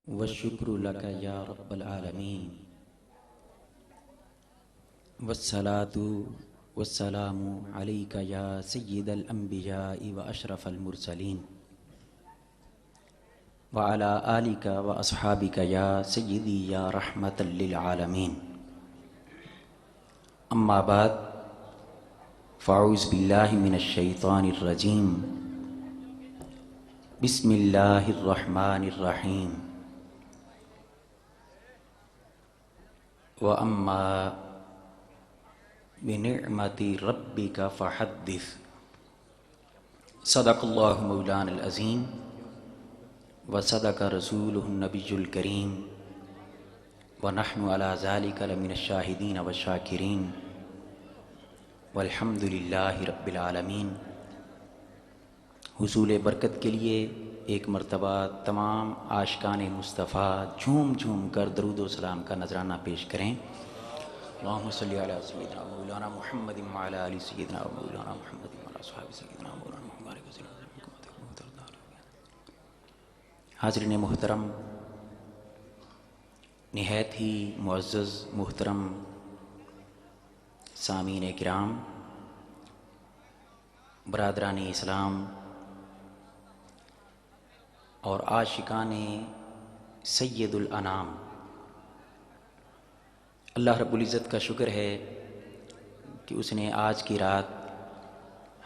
والشکر لک یا رب العالمین والصلاة والسلام علیک یا سید الانبیاء واشرف المرسلین وعلی آلک واصحابک یا سیدی یا رحمت للعالمین. اما بعد فاعوذ باللہ من الشیطان الرجیم. بسم اللہ الرحمن الرحیم. وَأَمَّا بِنِعْمَةِ رَبِّكَ فَحَدِّثْ. صدق اللہ مولانا العظیم وصدق رسولہ النبی الکریم ونحن علی ذلک لمن الشاہدین والشاکرین والحمد للہ رب العالمین. حصول برکت کے لیے ایک مرتبہ تمام عاشقان مصطفیٰ جھوم جھوم کر درود و سلام کا نذرانہ پیش کریں. اللہم صلی علی سیدنا مولانا محمد وعلی آل سیدنا مولانا محمد وعلی اصحاب سیدنا مولانا محمد. حاضرین محترم، نہایت ہی معزز محترم سامعین کرام، برادران اسلام اور عاشقان سید الانام، اللہ رب العزت کا شکر ہے کہ اس نے آج کی رات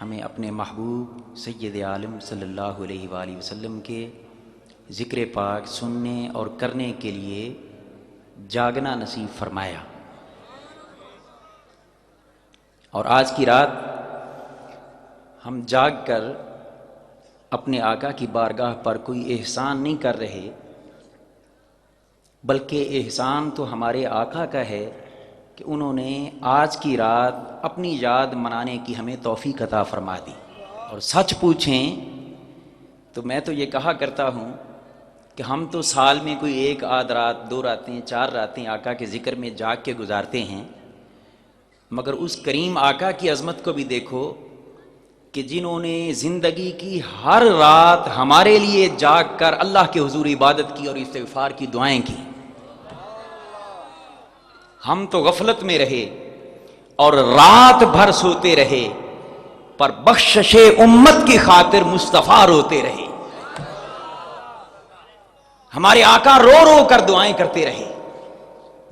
ہمیں اپنے محبوب سید عالم صلی اللہ علیہ وآلہ وسلم کے ذکر پاک سننے اور کرنے کے لیے جاگنا نصیب فرمایا. اور آج کی رات ہم جاگ کر اپنے آقا کی بارگاہ پر کوئی احسان نہیں کر رہے، بلکہ احسان تو ہمارے آقا کا ہے کہ انہوں نے آج کی رات اپنی یاد منانے کی ہمیں توفیق عطا فرما دی. اور سچ پوچھیں تو میں تو یہ کہا کرتا ہوں کہ ہم تو سال میں کوئی ایک آدھ رات، دو راتیں، چار راتیں آقا کے ذکر میں جاگ کے گزارتے ہیں، مگر اس کریم آقا کی عظمت کو بھی دیکھو کہ جنہوں نے زندگی کی ہر رات ہمارے لیے جاگ کر اللہ کے حضور عبادت کی اور استغفار کی دعائیں کی. ہم تو غفلت میں رہے اور رات بھر سوتے رہے، پر بخشش امت کی خاطر مصطفیٰ روتے رہے. ہمارے آقا رو رو کر دعائیں کرتے رہے،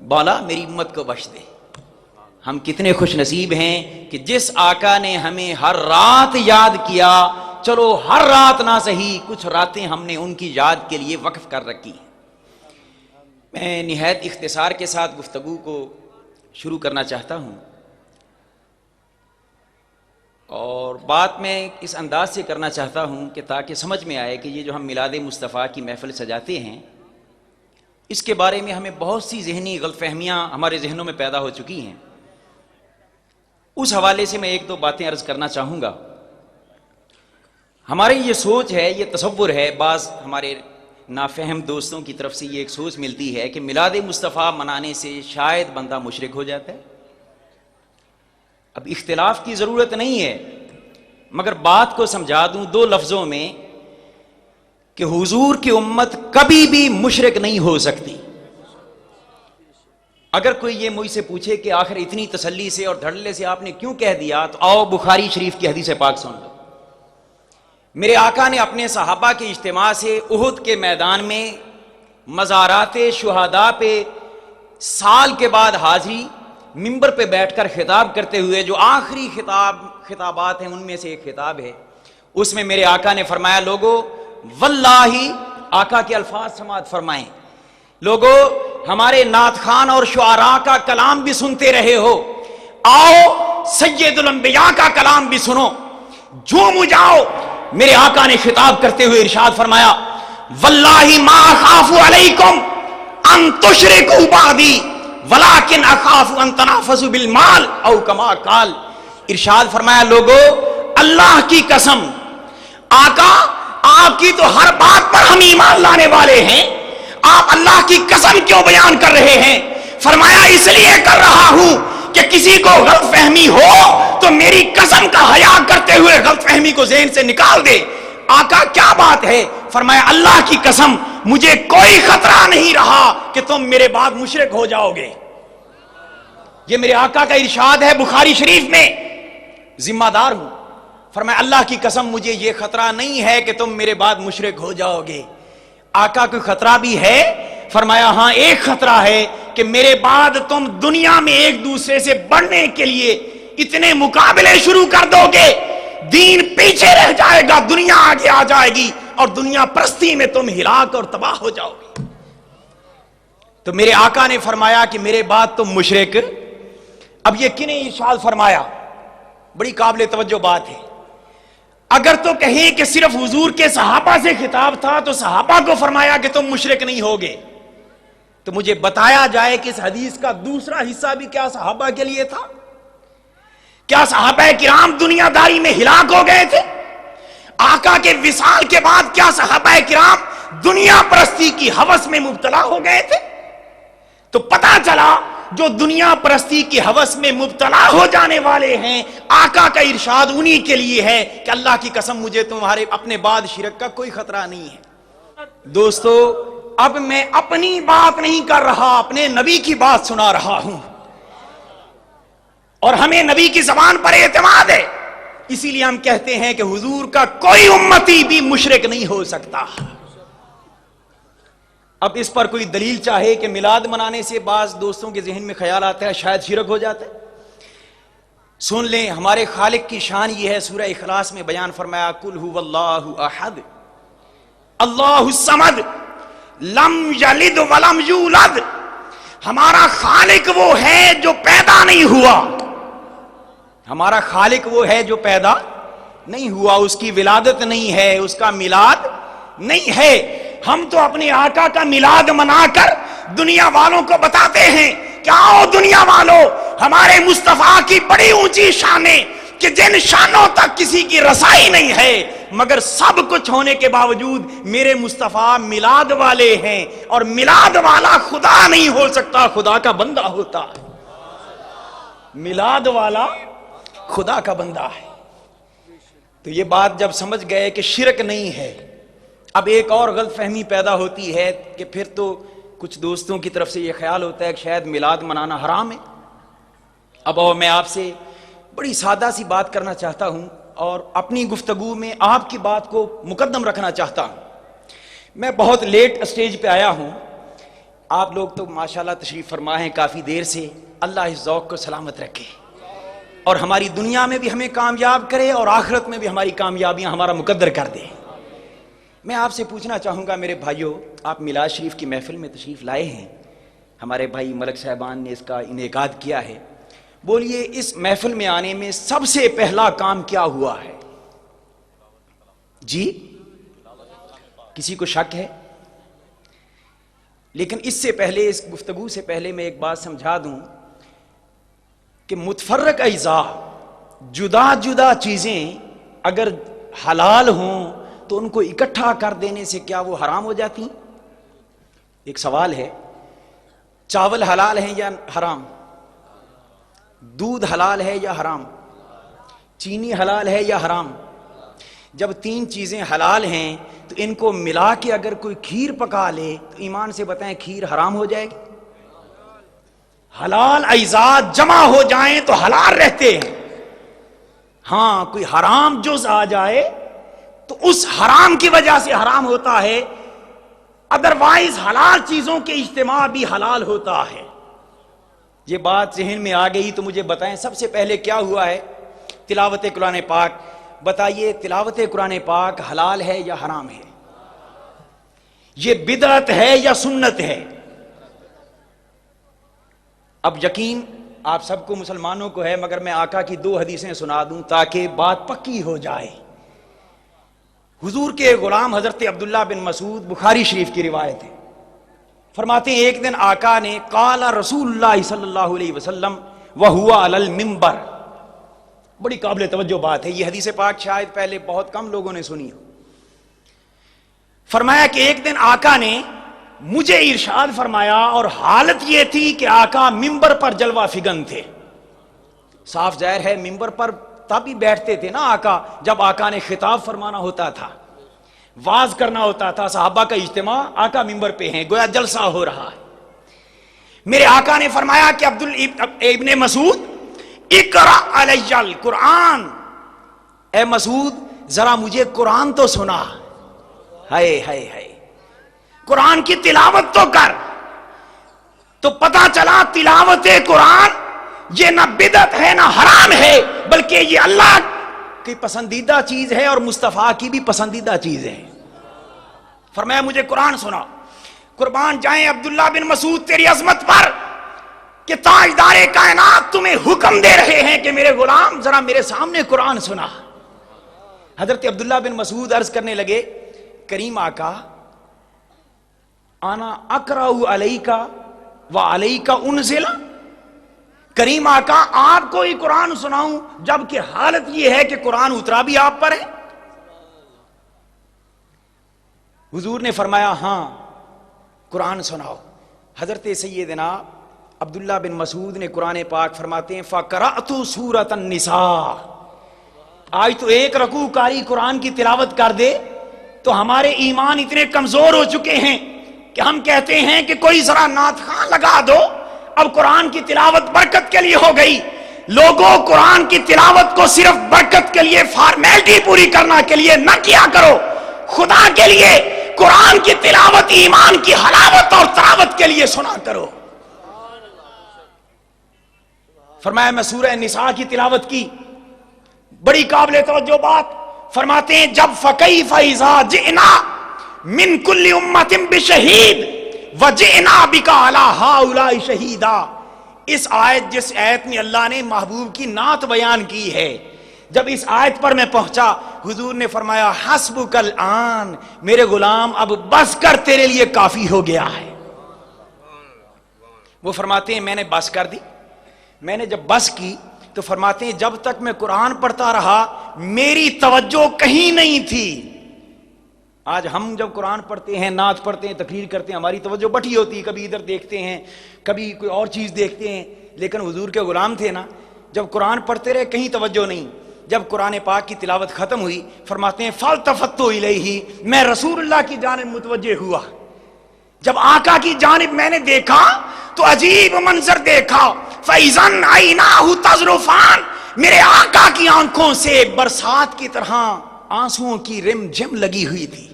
مولا میری امت کو بخش دے. ہم کتنے خوش نصیب ہیں کہ جس آقا نے ہمیں ہر رات یاد کیا. چلو ہر رات نہ صحیح، کچھ راتیں ہم نے ان کی یاد کے لیے وقف کر رکھی. میں نہایت اختصار کے ساتھ گفتگو کو شروع کرنا چاہتا ہوں، اور بات میں اس انداز سے کرنا چاہتا ہوں کہ تاکہ سمجھ میں آئے کہ یہ جو ہم میلاد مصطفیٰ کی محفل سجاتے ہیں، اس کے بارے میں ہمیں بہت سی ذہنی غلط فہمیاں ہمارے ذہنوں میں پیدا ہو چکی ہیں. اس حوالے سے میں ایک دو باتیں عرض کرنا چاہوں گا. ہماری یہ سوچ ہے، یہ تصور ہے، بعض ہمارے نافہم دوستوں کی طرف سے یہ ایک سوچ ملتی ہے کہ میلاد مصطفیٰ منانے سے شاید بندہ مشرک ہو جاتا ہے. اب اختلاف کی ضرورت نہیں ہے، مگر بات کو سمجھا دوں دو لفظوں میں کہ حضور کی امت کبھی بھی مشرک نہیں ہو سکتی. اگر کوئی یہ مجھ سے پوچھے کہ آخر اتنی تسلی سے اور دھڑلے سے آپ نے کیوں کہہ دیا، تو آؤ بخاری شریف کی حدیث پاک سن لو. میرے آقا نے اپنے صحابہ کے اجتماع سے احد کے میدان میں مزارات شہداء پہ سال کے بعد حاضری، منبر پہ بیٹھ کر خطاب کرتے ہوئے جو آخری خطابات ہیں ان میں سے ایک خطاب ہے، اس میں میرے آقا نے فرمایا، لوگو واللہ، آقا کے الفاظ سماعت فرمائیں، لوگو ہمارے نعت خوان اور شعراء کا کلام بھی سنتے رہے ہو، آؤ سید الانبیاء کا کلام بھی سنو، جھوم جاؤ. میرے آقا نے خطاب کرتے ہوئے ارشاد فرمایا، واللہ ما اخاف علیکم ان تشرکوا بعدی ولکن اخاف ان تنافسوا بالمال او کما قال. ارشاد فرمایا، لوگو اللہ کی قسم، آقا آپ کی تو ہر بات پر ہم ایمان لانے والے ہیں، آپ اللہ کی قسم کیوں بیان کر رہے ہیں؟ فرمایا اس لیے کر رہا ہوں کہ کسی کو غلط فہمی ہو تو میری قسم کا حیا کرتے ہوئے غلط فہمی کو ذہن سے نکال دے. آقا کیا بات ہے؟ فرمایا اللہ کی قسم مجھے کوئی خطرہ نہیں رہا کہ تم میرے بعد مشرک ہو جاؤ گے. یہ میرے آقا کا ارشاد ہے بخاری شریف میں. ذمہ دار ہوں. فرمایا اللہ کی قسم مجھے یہ خطرہ نہیں ہے کہ تم میرے بعد مشرک ہو جاؤ گے. آقا کوئی خطرہ بھی ہے؟ فرمایا ہاں ایک خطرہ ہے کہ میرے بعد تم دنیا میں ایک دوسرے سے بڑھنے کے لیے اتنے مقابلے شروع کر دو گے, دین پیچھے رہ جائے گا, دنیا آگے آ جائے گی اور دنیا پرستی میں تم ہلاک اور تباہ ہو جاؤ گے. تو میرے آقا نے فرمایا کہ میرے بعد تم مشرک. اب یہ کنے ارشاد فرمایا؟ بڑی قابل توجہ بات ہے. اگر تو کہیں کہ صرف حضور کے صحابہ سے خطاب تھا تو صحابہ کو فرمایا کہ تم مشرک نہیں ہوگے, تو مجھے بتایا جائے کہ اس حدیث کا دوسرا حصہ بھی کیا صحابہ کے لیے تھا؟ کیا صحابہ کرام دنیا داری میں ہلاک ہو گئے تھے؟ آقا کے وصال کے بعد کیا صحابہ کرام دنیا پرستی کی ہوس میں مبتلا ہو گئے تھے؟ تو پتا چلا جو دنیا پرستی کی ہوس میں مبتلا ہو جانے والے ہیں, آقا کا ارشاد انہی کے لیے ہے کہ اللہ کی قسم مجھے تمہارے اپنے بعد شرک کا کوئی خطرہ نہیں ہے. دوستو اب میں اپنی بات نہیں کر رہا, اپنے نبی کی بات سنا رہا ہوں, اور ہمیں نبی کی زبان پر اعتماد ہے. اسی لیے ہم کہتے ہیں کہ حضور کا کوئی امتی بھی مشرک نہیں ہو سکتا. اب اس پر کوئی دلیل چاہے کہ میلاد منانے سے بعض دوستوں کے ذہن میں خیال آتا ہے شاید شرک ہو جاتا ہے. سن لیں, ہمارے خالق کی شان یہ ہے, سورہ اخلاص میں بیان فرمایا قل هو اللہ احد اللہ الصمد لم یلد ولم یولد. ہمارا خالق وہ ہے جو پیدا نہیں ہوا. ہمارا خالق وہ ہے جو پیدا نہیں ہوا, اس کی ولادت نہیں ہے, اس کا میلاد نہیں ہے. ہم تو اپنے آقا کا میلاد منا کر دنیا والوں کو بتاتے ہیں کہ آؤ دنیا والوں, ہمارے مصطفیٰ کی بڑی اونچی شانیں کہ جن شانوں تک کسی کی رسائی نہیں ہے, مگر سب کچھ ہونے کے باوجود میرے مصطفیٰ میلاد والے ہیں, اور میلاد والا خدا نہیں ہو سکتا, خدا کا بندہ ہوتا ہے. میلاد والا خدا کا بندہ ہے. تو یہ بات جب سمجھ گئے کہ شرک نہیں ہے, اب ایک اور غلط فہمی پیدا ہوتی ہے کہ پھر تو کچھ دوستوں کی طرف سے یہ خیال ہوتا ہے کہ شاید میلاد منانا حرام ہے. اب اور میں آپ سے بڑی سادہ سی بات کرنا چاہتا ہوں اور اپنی گفتگو میں آپ کی بات کو مقدم رکھنا چاہتا ہوں. میں بہت لیٹ اسٹیج پہ آیا ہوں, آپ لوگ تو ماشاءاللہ تشریف فرما ہیں کافی دیر سے. اللہ اس ذوق کو سلامت رکھے اور ہماری دنیا میں بھی ہمیں کامیاب کرے اور آخرت میں بھی ہماری کامیابیاں ہمارا مقدر کر دے. میں آپ سے پوچھنا چاہوں گا میرے بھائیوں, آپ میلاد شریف کی محفل میں تشریف لائے ہیں, ہمارے بھائی ملک صاحبان نے اس کا انعقاد کیا ہے. بولیے اس محفل میں آنے میں سب سے پہلا کام کیا ہوا ہے؟ جی کسی کو شک ہے؟ لیکن اس سے پہلے, اس گفتگو سے پہلے میں ایک بات سمجھا دوں کہ متفرق اجزاء, جدا جدا چیزیں اگر حلال ہوں تو ان کو اکٹھا کر دینے سے کیا وہ حرام ہو جاتی؟ ایک سوال ہے, چاول حلال ہے یا حرام؟ دودھ حلال ہے یا حرام؟ چینی حلال ہے یا حرام؟ جب تین چیزیں حلال ہیں تو ان کو ملا کے اگر کوئی کھیر پکا لے تو ایمان سے بتائیں کھیر حرام ہو جائے گی؟ حلال اجزاء جمع ہو جائیں تو حلال رہتے ہیں, ہاں کوئی حرام جز آ جائے تو اس حرام کی وجہ سے حرام ہوتا ہے, ادروائز حلال چیزوں کے اجتماع بھی حلال ہوتا ہے. یہ بات ذہن میں آ گئی تو مجھے بتائیں سب سے پہلے کیا ہوا ہے؟ تلاوت قرآن پاک. بتائیے تلاوت قرآن پاک حلال ہے یا حرام ہے؟ یہ بدعت ہے یا سنت ہے؟ اب یقین آپ سب کو مسلمانوں کو ہے, مگر میں آقا کی دو حدیثیں سنا دوں تاکہ بات پکی ہو جائے. حضور کے غلام حضرت عبداللہ بن مسعود, بخاری شریف کی روایت ہے, فرماتے ہیں ایک دن آقا نے قال رسول اللہ صلی اللہ علیہ وسلم وہو علی المنبر. بڑی قابل توجہ بات ہے, یہ حدیث پاک شاید پہلے بہت کم لوگوں نے سنی ہو. فرمایا کہ ایک دن آقا نے مجھے ارشاد فرمایا, اور حالت یہ تھی کہ آقا منبر پر جلوہ فگن تھے. صاف ظاہر ہے منبر پر تب ہی بیٹھتے تھے نا آقا جب آقا نے خطاب فرمانا ہوتا تھا. واز کرنا ہوتا تھا، صحابہ کا اجتماع، آقا منبر پہ ہیں، گویا جلسہ ہو رہا ہے. میرے آقا نے فرمایا کہ ابن مسعود اقرا علی القرآن، اے مسعود ذرا مجھے قرآن تو سنا. ہائے ہائے ہائے، قرآن کی تلاوت تو کر. تو پتا چلا تلاوت قرآن یہ نہ بدعت ہے نہ حرام ہے، بلکہ یہ اللہ کی پسندیدہ چیز ہے اور مصطفیٰ کی بھی پسندیدہ چیز ہے. فرمایا مجھے قرآن سنا. قربان جائیں عبداللہ بن مسعود تیری عظمت پر کہ تاجدار کائنات تمہیں حکم دے رہے ہیں کہ میرے غلام ذرا میرے سامنے قرآن سنا. حضرت عبداللہ بن مسعود عرض کرنے لگے کریم آقا انا اقرأ علیک و علیک انزل، کریم آقا آپ کو ہی قرآن سناؤں جبکہ حالت یہ ہے کہ قرآن اترا بھی آپ پر ہے. حضور نے فرمایا ہاں قرآن سناؤ. حضرت سیدنا عبداللہ بن مسعود نے قرآن پاک فرماتے ہیں فقرأت سورۃ النساء. آج تو ایک رکوع قاری قرآن کی تلاوت کر دے تو ہمارے ایمان اتنے کمزور ہو چکے ہیں کہ ہم کہتے ہیں کہ کوئی ذرا نعت خواں لگا دو. اب قرآن کی تلاوت برکت کے لیے ہو گئی. لوگوں قرآن کی تلاوت کو صرف برکت کے لیے فارمیلٹی پوری کرنا کے لیے نہ کیا کرو، خدا کے لیے قرآن کی تلاوت ایمان کی حلاوت اور تراوت کے لیے سنا کرو. فرمایا میں سورہ نساء کی تلاوت کی. بڑی قابل توجہ بات فرماتے ہیں جب فَكَيْفَ إِذَا جِئْنَا مِن كُلِّ أُمَّةٍ بِشَهِيدٍ وَجِئْنَا بِكَ عَلَى هَؤُلَاءِ شَهِيدًا. اس آیت جس آیت میں اللہ نے محبوب کی نعت بیان کی ہے، جب اس آیت پر میں پہنچا حضور نے فرمایا حسبک الآن، میرے غلام اب بس کر، تیرے لیے کافی ہو گیا ہے. وہ فرماتے ہیں میں نے بس کر دی. میں نے جب بس کی تو فرماتے ہیں جب تک میں قرآن پڑھتا رہا میری توجہ کہیں نہیں تھی. آج ہم جب قرآن پڑھتے ہیں، نعت پڑھتے ہیں، تقریر کرتے ہیں، ہماری توجہ بٹھی ہوتی ہے، کبھی ادھر دیکھتے ہیں، کبھی کوئی اور چیز دیکھتے ہیں. لیکن حضور کے غلام تھے نا، جب قرآن پڑھتے رہے کہیں توجہ نہیں. جب قرآن پاک کی تلاوت ختم ہوئی فرماتے ہیں فالتفت الیہ، میں رسول اللہ کی جانب متوجہ ہوا. جب آقا کی جانب میں نے دیکھا تو عجیب منظر دیکھا. فَإِذًا عَيْنَاهُ تَذْرُفَانِ، میرے آقا کی آنکھوں سے برسات کی طرح آنسوؤں کی رم جم لگی ہوئی تھی.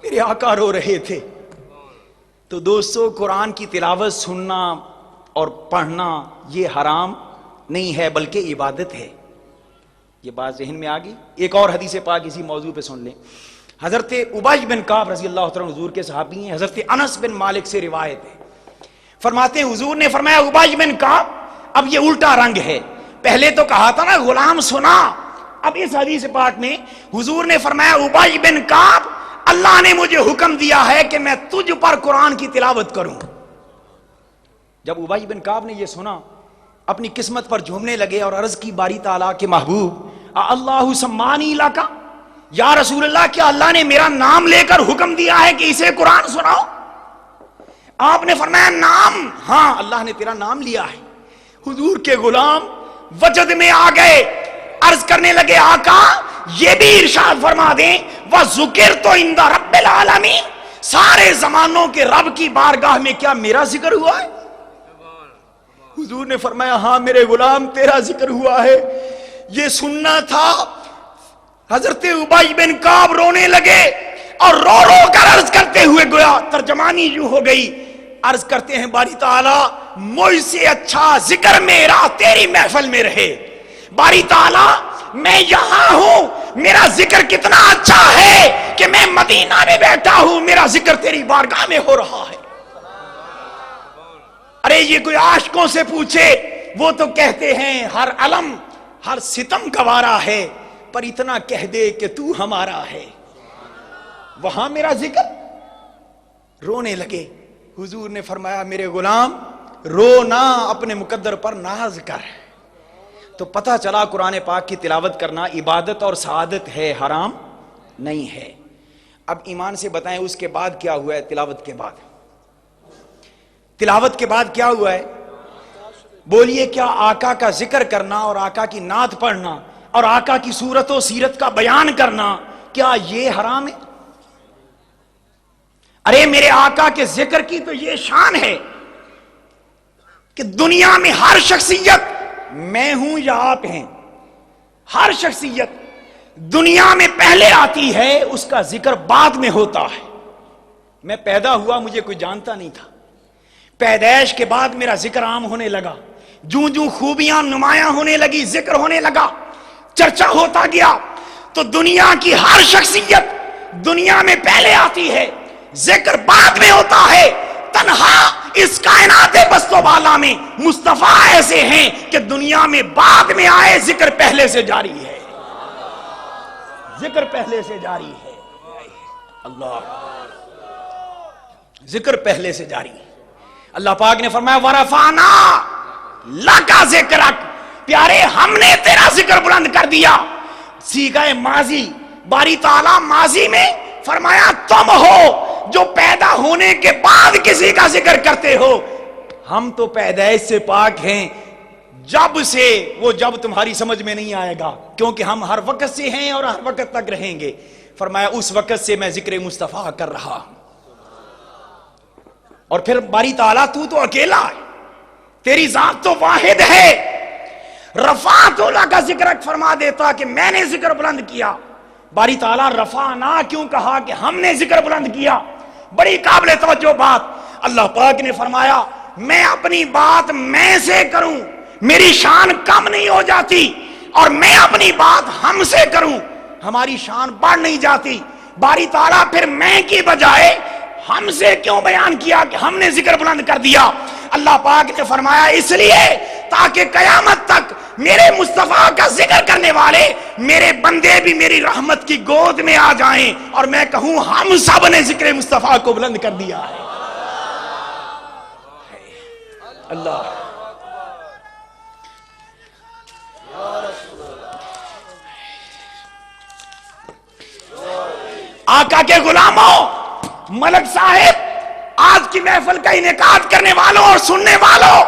میرے آقا رو رہے تھے. تو دوستو قرآن کی تلاوت سننا اور پڑھنا یہ حرام نہیں ہے بلکہ عبادت ہے. یہ بات ذہن میں آ گئی. ایک اور حدیث پاک اسی موضوع پہ سن لیں. حضرت ابی بن کعب رضی اللہ تعالیٰ حضور کے صحابی ہیں. حضرت انس بن مالک سے روایت ہے، فرماتے ہیں حضور نے فرمایا ابی بن کعب، اب یہ الٹا رنگ ہے. پہلے تو کہا تھا نا غلام سنا، اب اس حدیث پاک میں حضور نے فرمایا ابی بن کعب اللہ نے مجھے حکم دیا ہے کہ میں تجھ پر قرآن کی تلاوت کروں. جب ابی بن کعب نے یہ سنا اپنی قسمت پر جھومنے لگے اور عرض کی باری تعالیٰ کے محبوب اللہ سمانی لکا، یا رسول اللہ کیا اللہ نے میرا نام لے کر حکم دیا ہے کہ اسے قرآن سناؤ؟ آپ نے فرمایا نام، ہاں اللہ نے تیرا نام لیا ہے. حضور کے غلام وجد میں آ گئے، عرض کرنے لگے آقا یہ بھی ارشاد فرما دیں وَذُكِرْتُ عِنْدَ رَبِّ الْعَالَمِينَ، سارے زمانوں کے رب کی بارگاہ میں کیا میرا ذکر ہوا ہے؟ حضور نے فرمایا ہاں میرے غلام تیرا ذکر ہوا ہے. یہ سننا تھا. حضرت ابی بن کعب رونے لگے اور رو رو کر عرض کرتے ہوئے گویا ترجمانی یوں ہو گئی، عرض کرتے ہیں باری تعالیٰ مجھ سے اچھا ذکر میرا تیری محفل میں رہے. باری تعالیٰ میں یہاں ہوں، میرا ذکر کتنا اچھا ہے کہ میں مدینہ میں بیٹھا ہوں، میرا ذکر تیری بارگاہ میں ہو رہا ہے. ارے یہ کوئی عاشقوں سے پوچھے وہ تو کہتے ہیں ہر علم ہر ستم گوارا ہے، پر اتنا کہہ دے کہ تو ہمارا ہے. وہاں میرا ذکر. رونے لگے. حضور نے فرمایا میرے غلام رو نہ، اپنے مقدر پر ناز کر. تو پتہ چلا قرآن پاک کی تلاوت کرنا عبادت اور سعادت ہے، حرام نہیں ہے. اب ایمان سے بتائیں اس کے بعد کیا ہوا ہے؟ تلاوت کے بعد، تلاوت کے بعد کیا ہوا ہے؟ بولیے کیا آقا کا ذکر کرنا اور آقا کی نعت پڑھنا اور آقا کی صورت و سیرت کا بیان کرنا کیا یہ حرام ہے؟ ارے میرے آقا کے ذکر کی تو یہ شان ہے کہ دنیا میں ہر شخصیت، میں ہوں یا آپ ہیں، ہر شخصیت دنیا میں پہلے آتی ہے، اس کا ذکر بعد میں ہوتا ہے۔ میں پیدا ہوا مجھے کوئی جانتا نہیں تھا، پیدائش کے بعد میرا ذکر عام ہونے لگا، جوں جوں خوبیاں نمایاں ہونے لگی، ذکر ہونے لگا، چرچا ہوتا گیا۔ تو دنیا کی ہر شخصیت دنیا میں پہلے آتی ہے، ذکر بعد میں ہوتا ہے۔ تنہا اس کائنات بست و بالا میں مصطفیٰ ایسے ہیں کہ دنیا میں بعد میں آئے، ذکر پہلے سے جاری ہے، ذکر پہلے سے جاری ہے۔ اللہ، ذکر پہلے سے جاری ہے۔ اللہ پاک نے فرمایا وَرَفَعْنَا لَكَ ذِكْرَكَ، پیارے ہم نے تیرا ذکر بلند کر دیا۔ صیغہ ماضی، باری تعالیٰ ماضی میں فرمایا تم ہو جو پیدا ہونے کے بعد کسی کا ذکر کرتے ہو، ہم تو پیدائش سے پاک ہیں، جب سے وہ جب تمہاری سمجھ میں نہیں آئے گا، کیونکہ ہم ہر وقت سے ہیں اور ہر وقت تک رہیں گے۔ فرمایا اس وقت سے میں ذکر مصطفیٰ کر رہا ہوں۔ اور پھر باری تعالیٰ تو اکیلا ہے، تیری ذات تو واحد ہے۔ رفعت لک ذکرک فرما دیتا کہ میں نے ذکر بلند کیا۔ باری تعالیٰ رفعنا کیوں کہا کہ ہم نے ذکر بلند کیا؟ بڑی قابل توجہ بات۔ اللہ پاک نے فرمایا میں اپنی بات میں سے کروں، میری شان کم نہیں ہو جاتی، اور میں اپنی بات ہم سے کروں، ہماری شان بڑھ نہیں جاتی۔ باری تعالیٰ پھر میں کی بجائے ہم سے کیوں بیان کیا کہ ہم نے ذکر بلند کر دیا؟ اللہ پاک نے فرمایا اس لیے تاکہ قیامت تک میرے مصطفیٰ کا ذکر کرنے والے میرے بندے بھی میری رحمت کی گود میں آ جائیں اور میں کہوں ہم سب نے ذکر مصطفیٰ کو بلند کر دیا ہے۔ اللہ، آقا کے غلاموں، ملک صاحب، آج کی محفل کا انعقاد کرنے والوں اور سننے والوں،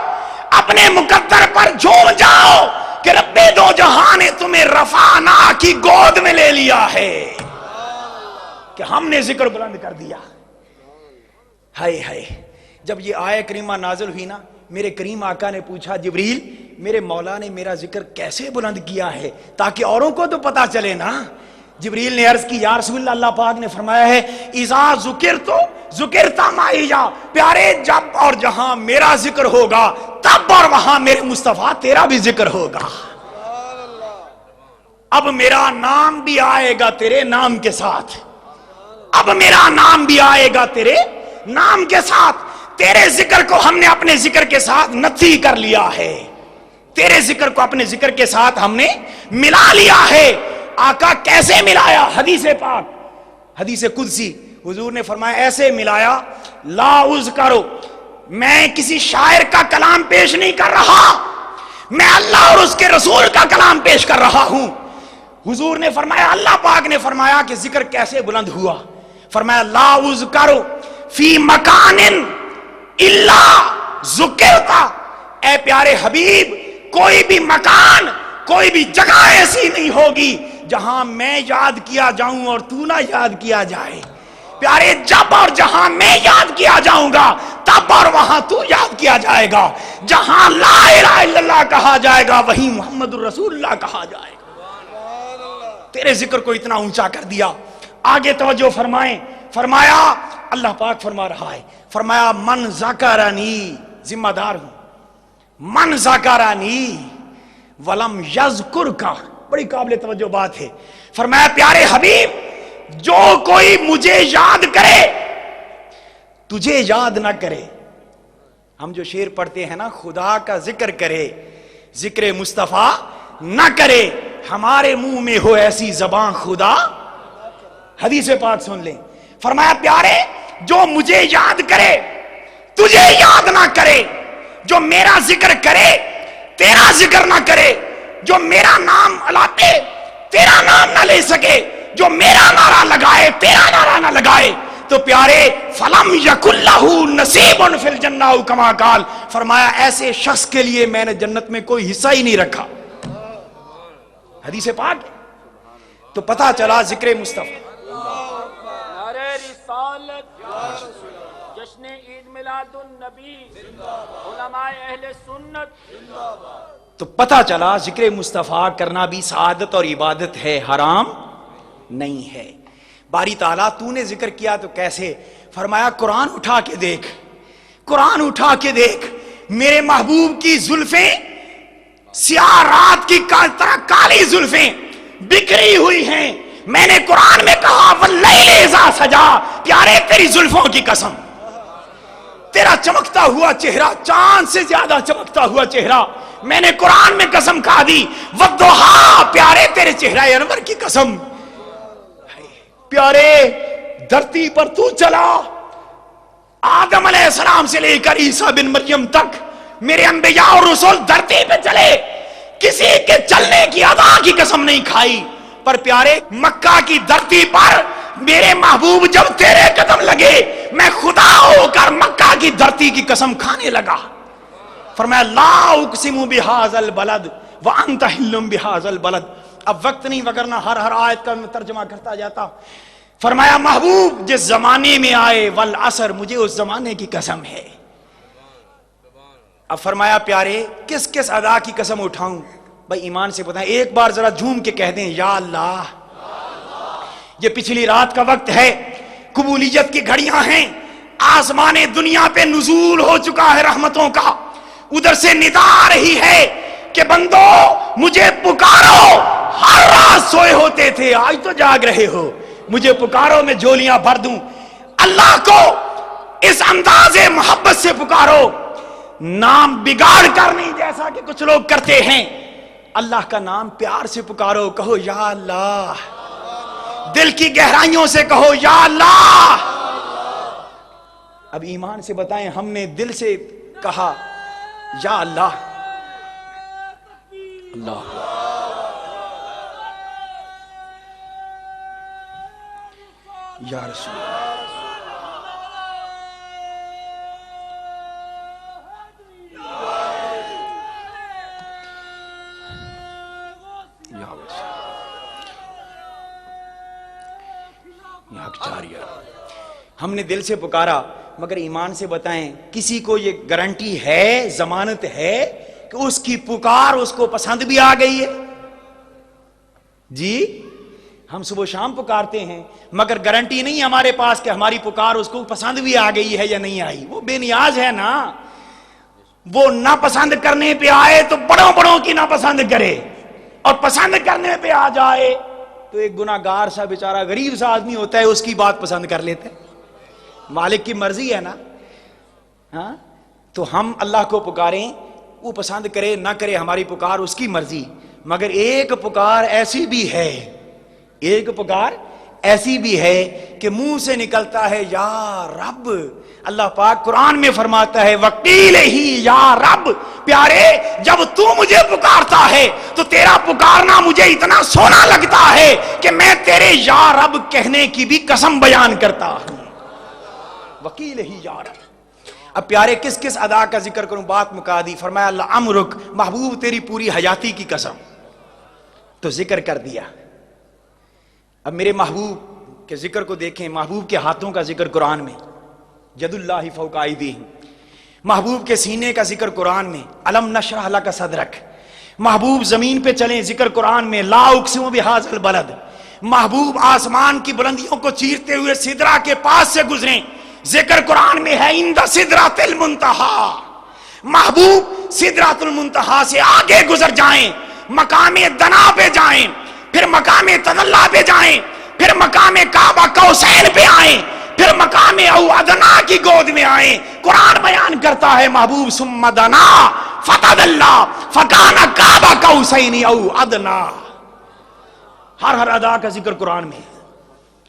اپنے مقدر پر جھوم جاؤ کہ رب دو جہاں نے تمہیں رفعنا کی گود میں لے لیا ہے، کہ ہم نے ذکر بلند کر دیا۔ ہائے ہائے، جب یہ آیہ کریمہ نازل ہوئی نا، میرے کریم آقا نے پوچھا جبریل میرے مولا نے میرا ذکر کیسے بلند کیا ہے تاکہ اوروں کو تو پتا چلے نا۔ جبریل نے عرض کی یا رسول اللہ، اللہ پاک نے فرمایا ہے اذا ذکرت ذکرت معی، پیارے جب اور جہاں میرا ذکر ہوگا تب اور وہاں میرے مصطفیٰ تیرا بھی ذکر ہوگا۔ اب میرا نام بھی آئے گا تیرے نام کے ساتھ، اب میرا نام بھی آئے گا تیرے نام کے ساتھ۔ تیرے ذکر کو ہم نے اپنے ذکر کے ساتھ نتھی کر لیا ہے، تیرے ذکر کو اپنے ذکر کے ساتھ ہم نے ملا لیا ہے۔ آقا کیسے ملایا؟ حدیث پاک، حدیث قدسی، حضور نے فرمایا ایسے ملایا لا اذکرو، میں کسی شاعر کا کلام پیش نہیں کر رہا، میں اللہ اور اس کے رسول کا کلام پیش کر رہا ہوں۔ حضور نے فرمایا، اللہ پاک نے فرمایا کہ ذکر کیسے بلند ہوا؟ فرمایا لا اذکرو فی مکان الا ذکرتا، اے پیارے حبیب کوئی بھی مکان، کوئی بھی جگہ ایسی نہیں ہوگی جہاں میں یاد کیا جاؤں اور تو نہ یاد کیا جائے۔ پیارے جب اور جہاں میں یاد کیا جاؤں گا تب اور وہاں تو یاد کیا جائے گا، جہاں لا الہ الا اللہ کہا جائے گا وہیں محمد الرسول اللہ کہا جائے گا۔ تیرے ذکر کو اتنا اونچا کر دیا۔ آگے توجہ فرمائیں، فرمایا اللہ پاک فرما رہا ہے، فرمایا من ذکرنی، ذمہ دار ہوں، من ذکرنی ولم یذکرک، بڑی قابل توجہ بات ہے۔ فرمایا پیارے حبیب جو کوئی مجھے یاد کرے تجھے یاد نہ کرے۔ ہم جو شعر پڑھتے ہیں نا، خدا کا ذکر کرے ذکر مصطفیٰ نہ کرے، ہمارے منہ میں ہو ایسی زبان خدا، حدیث پاک سن لیں۔ فرمایا پیارے جو مجھے یاد کرے تجھے یاد نہ کرے، جو میرا ذکر کرے تیرا ذکر نہ کرے، جو میرا نام لاتے تیرا نام نہ لے سکے، جو میرا نعرہ لگائے تیرا نعرہ نہ لگائے، تو پیارے فلم یکن لہ نصیب فی الجنہ کما قال، فرمایا ایسے شخص کے لیے میں نے جنت میں کوئی حصہ ہی نہیں رکھا۔ حدیث پاک۔ تو پتہ چلا ذکر مصطفیٰ، نعرہ رسالت، جشن عید میلاد النبی، علماء اہل سنت، تو پتہ چلا ذکر مصطفیٰ کرنا بھی سعادت اور عبادت ہے، حرام نہیں ہے۔ باری تعالیٰ تو نے ذکر کیا تو کیسے؟ فرمایا قرآن اٹھا کے دیکھ، قرآن اٹھا کے دیکھ، میرے محبوب کی زلفیں سیاہ رات کی طرح کالی زلفیں بکھری ہوئی ہیں۔ میں نے قرآن میں کہا واللیل اذا سجا، پیارے تیری زلفوں کی قسم، تیرا چمکتا ہوا چہرہ چاند سے زیادہ چمکتا ہوا چہرہ، میں نے قرآن میں قسم کھا دی والضحیٰ، پیارے تیرے چہرہ انور کی قسم۔ پیارے دھرتی پر تو چلا، آدم علیہ السلام سے لے کر عیسیٰ بن مریم تک میرے انبیاء اور رسول دھرتی پہ چلے، کسی کے چلنے کی ادا کی قسم نہیں کھائی، پر پیارے مکہ کی دھرتی پر میرے محبوب جب تیرے قدم لگے، میں خدا ہو کر مکہ کی دھرتی کی قسم کھانے لگا۔ فرمایا لا اقسم بہذا البلد وانت حل بہذا البلد۔ اب وقت نہیں، وگرنہ ہر آیت کا میں ترجمہ کرتا جاتا۔ فرمایا محبوب جس زمانے میں آئے والعصر، مجھے اس زمانے کی قسم ہے۔ اب فرمایا پیارے کس کس ادا کی قسم اٹھاؤں؟ بھائی ایمان سے بتائیں، ایک بار ذرا جھوم کے کہہ دیں یا اللہ۔ یہ پچھلی رات کا وقت ہے، قبولیت کی گھڑیاں ہیں، آسمان دنیا پہ نزول ہو چکا ہے رحمتوں کا، ادھر سے ندا آ رہی ہے کہ بندو مجھے پکارو، ہر رات سوئے ہوتے تھے آج تو جاگ رہے ہو، مجھے پکارو میں جھولیاں بھر دوں۔ اللہ کو اس انداز محبت سے پکارو، نام بگاڑ کر نہیں جیسا کہ کچھ لوگ کرتے ہیں، اللہ کا نام پیار سے پکارو، کہو یا اللہ، دل کی گہرائیوں سے کہو یا اللہ۔ اب ایمان سے بتائیں ہم نے دل سے کہا یا اللہ، اللہ یا رسول ہم نے دل سے پکارا، مگر ایمان سے بتائیں کسی کو یہ گارنٹی ہے، ضمانت ہے کہ اس کی پکار اس کو پسند بھی آ گئی ہے؟ جی ہم صبح شام پکارتے ہیں، مگر گارنٹی نہیں ہمارے پاس کہ ہماری پکار اس کو پسند بھی آ گئی ہے یا نہیں آئی۔ وہ بے نیاز ہے نا، وہ نہ پسند کرنے پہ آئے تو بڑوں بڑوں کی نہ پسند کرے، اور پسند کرنے پہ آ جائے تو ایک گناہگار سا بیچارہ غریب سا آدمی ہوتا ہے اس کی بات پسند کر لیتے ہیں۔ مالک کی مرضی ہے نا، ہاں تو ہم اللہ کو پکاریں، وہ پسند کرے نہ کرے ہماری پکار اس کی مرضی، مگر ایک پکار ایسی بھی ہے، ایک پکار ایسی بھی ہے کہ منہ سے نکلتا ہے یا رب۔ اللہ پاک قرآن میں فرماتا ہے وقیل ہی یا رب، پیارے جب تو مجھے پکارتا ہے تو تیرا پکارنا مجھے اتنا سونا لگتا ہے کہ میں تیرے یا رب کہنے کی بھی قسم بیان کرتا ہوں۔ وکیل ہی یا رب۔ اب پیارے کس کس ادا کا ذکر کروں، بات مکا دی۔ فرمایا اللہ امرک، محبوب تیری پوری حیاتی کی قسم، تو ذکر کر دیا۔ اب میرے محبوب کے ذکر کو دیکھیں، محبوب کے ہاتھوں کا ذکر قرآن میں، ید اللہ فوق ایدیہم، محبوب کے سینے کا ذکر قرآن میں، الم نشرح لک صدرک، محبوب زمین پہ چلیں ذکر قرآن میں، لا اقسم بہذا البلد، محبوب آسمان کی بلندیوں کو چیرتے ہوئے سدرہ کے پاس سے گزریں، ذکر قرآن میں ہے عند سدرۃ المنتہا، محبوب سدرۃ المنتہا سے آگے گزر جائیں، مقام دنا پہ جائیں، پھر مقام تدلی پہ جائیں، پھر مقام کعبہ قوسین پہ آئیں، پھر مقام او ادنا کی گود میں آئیں۔ قرآن بیان کرتا ہے محبوب ثم دنا فتدلی فکان کعبہ قوسین او ادنا۔ ہر ادا کا ذکر قرآن میں،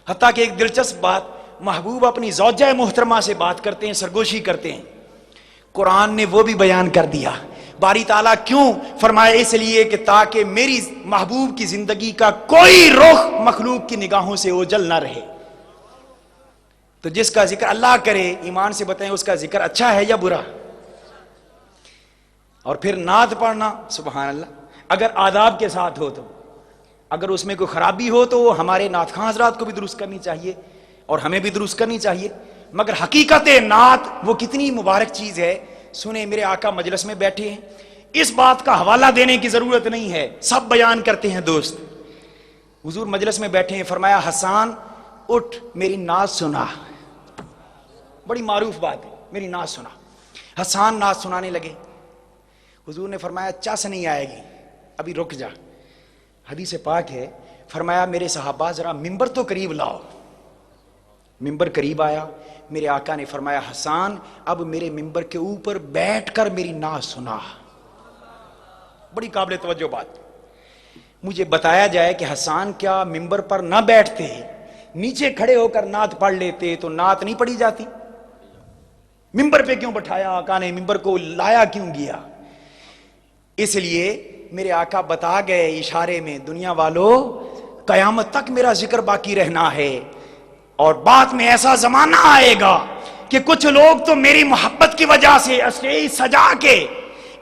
حتیٰ کہ ایک دلچسپ بات، محبوب اپنی زوجہ محترمہ سے بات کرتے ہیں، سرگوشی کرتے ہیں، قرآن نے وہ بھی بیان کر دیا۔ باری تعالیٰ کیوں؟ فرمایا اس لیے کہ تاکہ میری محبوب کی زندگی کا کوئی رخ مخلوق کی نگاہوں سے اوجھل نہ رہے۔ تو جس کا ذکر اللہ کرے، ایمان سے بتائیں اس کا ذکر اچھا ہے یا برا؟ اور پھر نعت پڑھنا، سبحان اللہ، اگر آداب کے ساتھ ہو تو اگر اس میں کوئی خرابی ہو تو ہمارے نعت خواں حضرات کو بھی درست کرنی چاہیے اور ہمیں بھی درست کرنی چاہیے. مگر حقیقت نعت وہ کتنی مبارک چیز ہے. سنیں میرے آقا مجلس میں بیٹھے ہیں, اس بات کا حوالہ دینے کی ضرورت نہیں ہے, سب بیان کرتے ہیں دوست. حضور مجلس میں بیٹھے ہیں, فرمایا حسان اٹھ میری نعت سنا. بڑی معروف بات ہے, میری نعت سنا. حسان نعت سنانے لگے. حضور نے فرمایا چس نہیں آئے گی, ابھی رک جا. حدیث پاک ہے, فرمایا میرے صحابہ ذرا ممبر تو قریب لاؤ. ممبر قریب آیا. میرے آقا نے فرمایا حسان اب میرے ممبر کے اوپر بیٹھ کر میری نعت سنا. بڑی قابل توجہ بات. مجھے بتایا جائے کہ حسان کیا ممبر پر نہ بیٹھتے, نیچے کھڑے ہو کر نعت پڑھ لیتے تو نعت نہیں پڑھی جاتی؟ ممبر پہ کیوں بٹھایا آقا نے, ممبر کو لایا کیوں گیا؟ اس لیے میرے آقا بتا گئے اشارے میں, دنیا والوں قیامت تک میرا ذکر باقی رہنا ہے, اور بعد میں ایسا زمانہ آئے گا کہ کچھ لوگ تو میری محبت کی وجہ سے اسٹیج سجا کے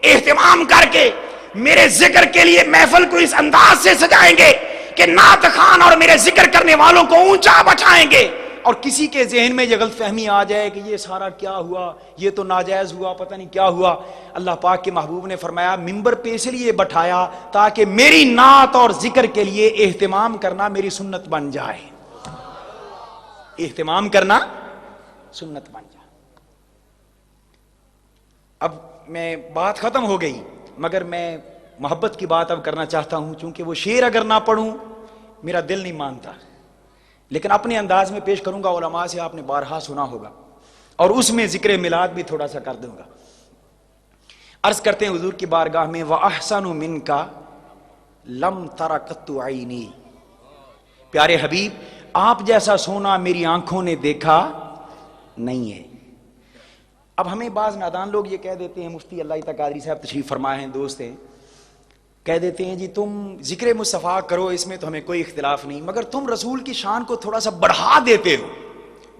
اہتمام کر کے میرے ذکر کے لیے محفل کو اس انداز سے سجائیں گے کہ نعت خوان اور میرے ذکر کرنے والوں کو اونچا بٹھائیں گے, اور کسی کے ذہن میں یہ غلط فہمی آ جائے کہ یہ سارا کیا ہوا, یہ تو ناجائز ہوا, پتہ نہیں کیا ہوا. اللہ پاک کے محبوب نے فرمایا ممبر پہ اس لیے بٹھایا تاکہ میری نعت اور ذکر کے لیے اہتمام کرنا میری سنت بن جائے. اہتمام کرنا سنت بن جائے. اب میں بات ختم ہو گئی, مگر میں محبت کی بات اب کرنا چاہتا ہوں, چونکہ وہ شعر اگر نہ پڑھوں میرا دل نہیں مانتا, لیکن اپنے انداز میں پیش کروں گا. علماء سے آپ نے بارہا سنا ہوگا, اور اس میں ذکر میلاد بھی تھوڑا سا کر دوں گا. عرض کرتے ہیں حضور کی بارگاہ میں وَأَحْسَنُ مِنْكَ لَمْ تَرَ قَطُّ عَيْنِي. پیارے حبیب آپ جیسا سونا میری آنکھوں نے دیکھا نہیں ہے. اب ہمیں بعض نادان لوگ یہ کہہ دیتے ہیں, مفتی اللہ تعالی قادری صاحب تشریف فرمائے ہیں, دوست ہیں, کہہ دیتے ہیں جی تم ذکر مصطفیٰ کرو, اس میں تو ہمیں کوئی اختلاف نہیں, مگر تم رسول کی شان کو تھوڑا سا بڑھا دیتے ہو,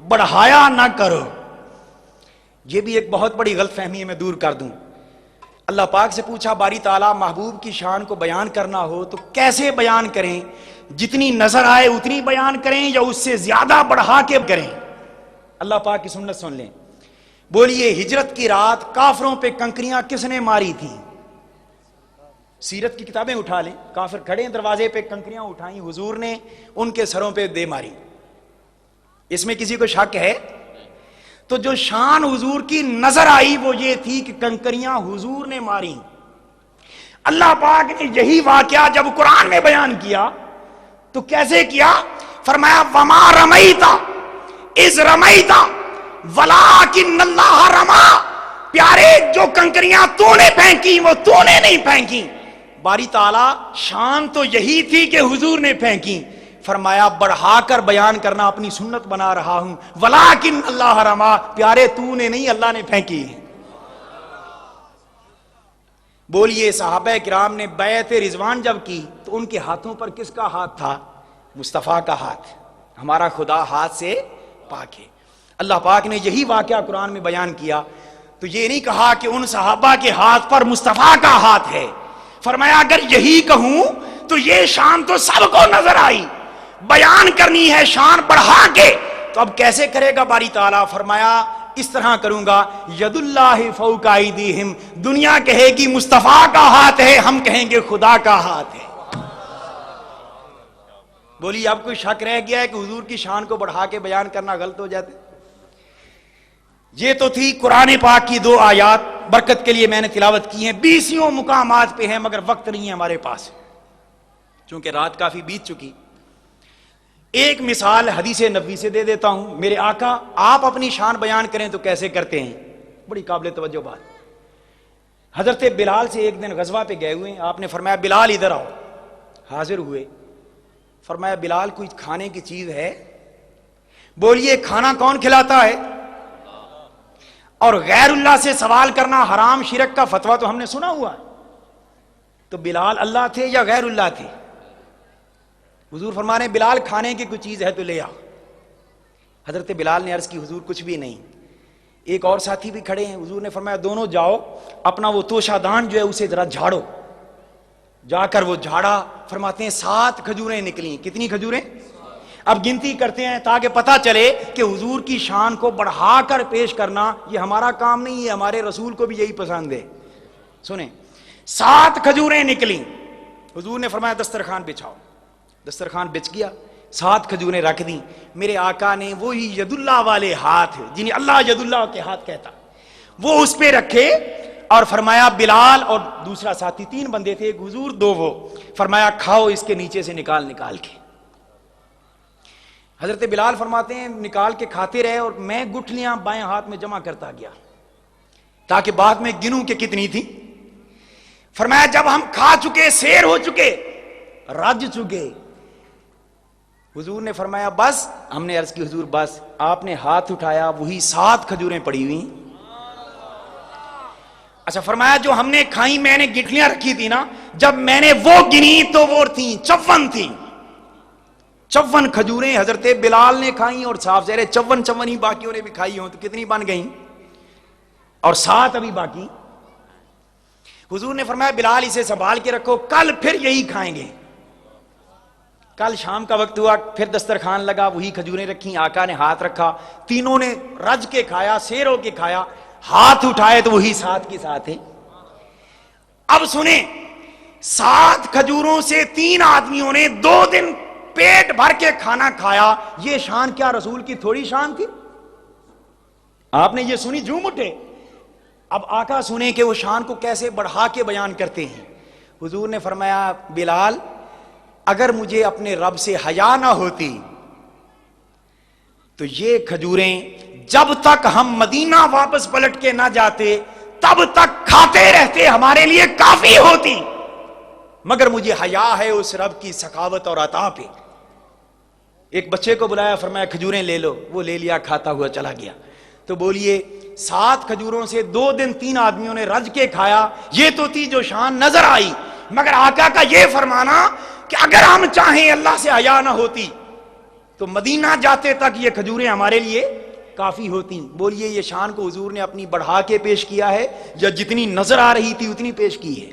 بڑھایا نہ کرو. یہ بھی ایک بہت بڑی غلط فہمی ہے, میں دور کر دوں. اللہ پاک سے پوچھا باری تعالیٰ محبوب کی شان کو بیان کرنا ہو تو کیسے بیان کریں, جتنی نظر آئے اتنی بیان کریں یا اس سے زیادہ بڑھا کے کریں؟ اللہ پاک کی سنت سن لیں. بولیے ہجرت کی رات کافروں پہ کنکریاں کس نے ماری تھیں؟ سیرت کی کتابیں اٹھا لیں, کافر کھڑے ہیں دروازے پہ, کنکریاں اٹھائیں, حضور نے ان کے سروں پہ دے ماری. اس میں کسی کو شک ہے؟ تو جو شان حضور کی نظر آئی وہ یہ تھی کہ کنکریاں حضور نے ماری. اللہ پاک نے یہی واقعہ جب قرآن میں بیان کیا تو کیسے کیا؟ فرمایا وما رمیتا اذ رمیتا ولکن اللہ رما. پیارے جو کنکریاں تو نے پھینکی وہ تو نے نہیں پھینکی. باری تعالیٰ شان تو یہی تھی کہ حضور نے پھینکی, فرمایا بڑھا کر بیان کرنا اپنی سنت بنا رہا ہوں. ولکن اللہ رما, پیارے تو نے نہیں اللہ نے پھینکی. بولیے صحابہ کرام نے بیعت رضوان جب کی تو ان کے ہاتھوں پر کس کا ہاتھ تھا؟ مصطفیٰ کا ہاتھ. ہمارا خدا ہاتھ سے پاک ہے. اللہ پاک نے یہی واقعہ قرآن میں بیان کیا تو یہ نہیں کہا کہ ان صحابہ کے ہاتھ پر مصطفیٰ کا ہاتھ ہے. فرمایا اگر یہی کہوں تو یہ شان تو سب کو نظر آئی, بیان کرنی ہے شان بڑھا کے, تو اب کیسے کرے گا باری تعالیٰ؟ فرمایا اس طرح کروں گا ید اللہ فوق ایدیہم, دنیا کہے گی مصطفیٰ کا ہاتھ ہے, ہم کہیں گے خدا کا ہاتھ ہے. بولیے اب کوئی شک رہ گیا ہے کہ حضور کی شان کو بڑھا کے بیان کرنا غلط ہو جاتے؟ یہ تو تھی قرآن پاک کی 2 آیات, برکت کے لیے میں نے تلاوت کی ہیں, 20 مقامات پہ ہیں, مگر وقت نہیں ہے ہمارے پاس چونکہ رات کافی بیت چکی. ایک مثال حدیث نبوی سے دے دیتا ہوں. میرے آقا آپ اپنی شان بیان کریں تو کیسے کرتے ہیں؟ بڑی قابل توجہ بات. حضرت بلال سے ایک دن غزوہ پہ گئے ہوئے ہیں, آپ نے فرمایا بلال ادھر آؤ. حاضر ہوئے, فرمایا بلال کوئی کھانے کی چیز ہے؟ بولیے کھانا کون کھلاتا ہے؟ اور غیر اللہ سے سوال کرنا حرام شرک کا فتویٰ تو ہم نے سنا ہوا ہے. تو بلال اللہ تھے یا غیر اللہ تھے؟ حضور فرما رہے ہیں بلال کھانے کی کوئی چیز ہے تو لے آ. حضرت بلال نے عرض کی حضور کچھ بھی نہیں. ایک اور ساتھی بھی کھڑے ہیں, حضور نے فرمایا دونوں جاؤ, اپنا وہ توشہ دان جو ہے اسے ذرا جھاڑو. جا کر وہ جھاڑا، فرماتے ہیں 7 کھجوریں نکلی. کتنی کھجوریں؟ اب گنتی کرتے ہیں تاکہ پتہ چلے کہ حضور کی شان کو بڑھا کر پیش کرنا یہ ہمارا کام نہیں ہے، ہمارے رسول کو بھی یہی پسند ہے. سنیں، 7 کھجوریں نکلی. حضور نے فرمایا دسترخوان بچھاؤ. دسترخوان بچ گیا، 7 کھجوریں رکھ دیں. میرے آقا نے وہی ید اللہ والے ہاتھ جنہیں اللہ ید اللہ کے ہاتھ کہتا، وہ اس پہ رکھے اور فرمایا بلال اور دوسرا ساتھی، 3 بندے تھے، ایک حضور 2 وہ، فرمایا کھاؤ اس کے نیچے سے نکال کے. حضرت بلال فرماتے ہیں نکال کے کھاتے رہے اور میں گٹھلیاں بائیں ہاتھ میں جمع کرتا گیا تاکہ بعد میں گنوں کہ کتنی تھی. فرمایا جب ہم کھا چکے، سیر ہو چکے، رج چکے، حضور نے فرمایا بس. ہم نے عرض کی حضور بس. آپ نے ہاتھ اٹھایا، وہی 7 کھجوریں پڑی ہوئی. اچھا، فرمایا جو ہم نے کھائی، میں نے گٹھلیاں رکھی تھی نا، جب میں نے وہ گنی تو وہ تھیں 54 تھیں. 54 کھجوریں حضرت بلال نے کھائیں اور صاف ظاہر 54 ہی باقیوں نے بھی کھائی ہوں تو کتنی بن گئیں؟ اور 7 ابھی باقی. حضور نے فرمایا بلال اسے سنبھال کے رکھو، کل پھر یہی کھائیں گے. کل شام کا وقت ہوا، پھر دسترخوان لگا، وہی کھجوریں رکھیں. آقا نے ہاتھ رکھا، تینوں نے رج کے کھایا، سیر ہو کے کھایا. ہاتھ اٹھائے تو وہی 7 کی 7 ہے. اب سنیں، 7 کھجوروں سے 3 آدمیوں نے 2 دن پیٹ بھر کے کھانا کھایا. یہ شان کیا رسول کی تھوڑی شان تھی؟ آپ نے یہ سنی جھوم اٹھے. اب آقا سنیں کہ وہ شان کو کیسے بڑھا کے بیان کرتے ہیں. حضور نے فرمایا بلال اگر مجھے اپنے رب سے حیا نہ ہوتی تو یہ کھجوریں جب تک ہم مدینہ واپس پلٹ کے نہ جاتے تب تک کھاتے رہتے، ہمارے لیے کافی ہوتی. مگر مجھے حیا ہے اس رب کی سخاوت اور عطا پہ. ایک بچے کو بلایا، فرمایا کھجوریں لے لو. وہ لے لیا، کھاتا ہوا چلا گیا. تو بولیے 7 کھجوروں سے 2 دن 3 آدمیوں نے رج کے کھایا، یہ تو تھی جو شان نظر آئی. مگر آقا کا یہ فرمانا کہ اگر ہم چاہیں اللہ سے حیا نہ ہوتی تو مدینہ جاتے تک یہ کھجوریں ہمارے لیے کافی ہوتی. بولیے یہ شان کو حضور نے اپنی بڑھا کے پیش کیا ہے یا جتنی نظر آ رہی تھی اتنی پیش کی ہے؟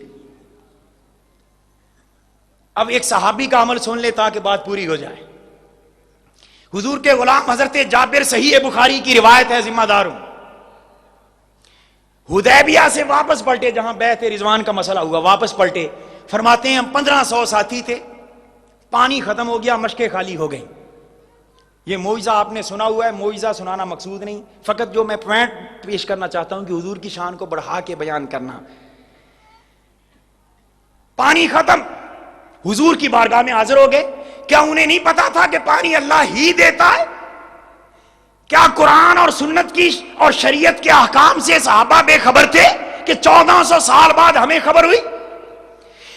اب ایک صحابی کا عمل سن لے تاکہ بات پوری ہو جائے. حضور کے غلام حضرت جابر، صحیح بخاری کی روایت ہے، ذمہ دار ہوں، حدیبیہ سے واپس پلٹے، جہاں بیعت رضوان کا مسئلہ ہوا، واپس پلٹے. فرماتے ہیں ہم 1500 ساتھی تھے، پانی ختم ہو گیا، مشکیں خالی ہو گئیں. یہ معجزہ آپ نے سنا ہوا ہے، معجزہ سنانا مقصود نہیں، فقط جو میں پوائنٹ پیش کرنا چاہتا ہوں کہ حضور کی شان کو بڑھا کے بیان کرنا. پانی ختم، حضور کی بارگاہ میں حاضر ہو گئے. کیا انہیں نہیں پتا تھا کہ پانی اللہ ہی دیتا ہے؟ کیا قرآن اور سنت کی اور شریعت کے احکام سے صحابہ بے خبر تھے کہ 1400 سال بعد ہمیں خبر ہوئی؟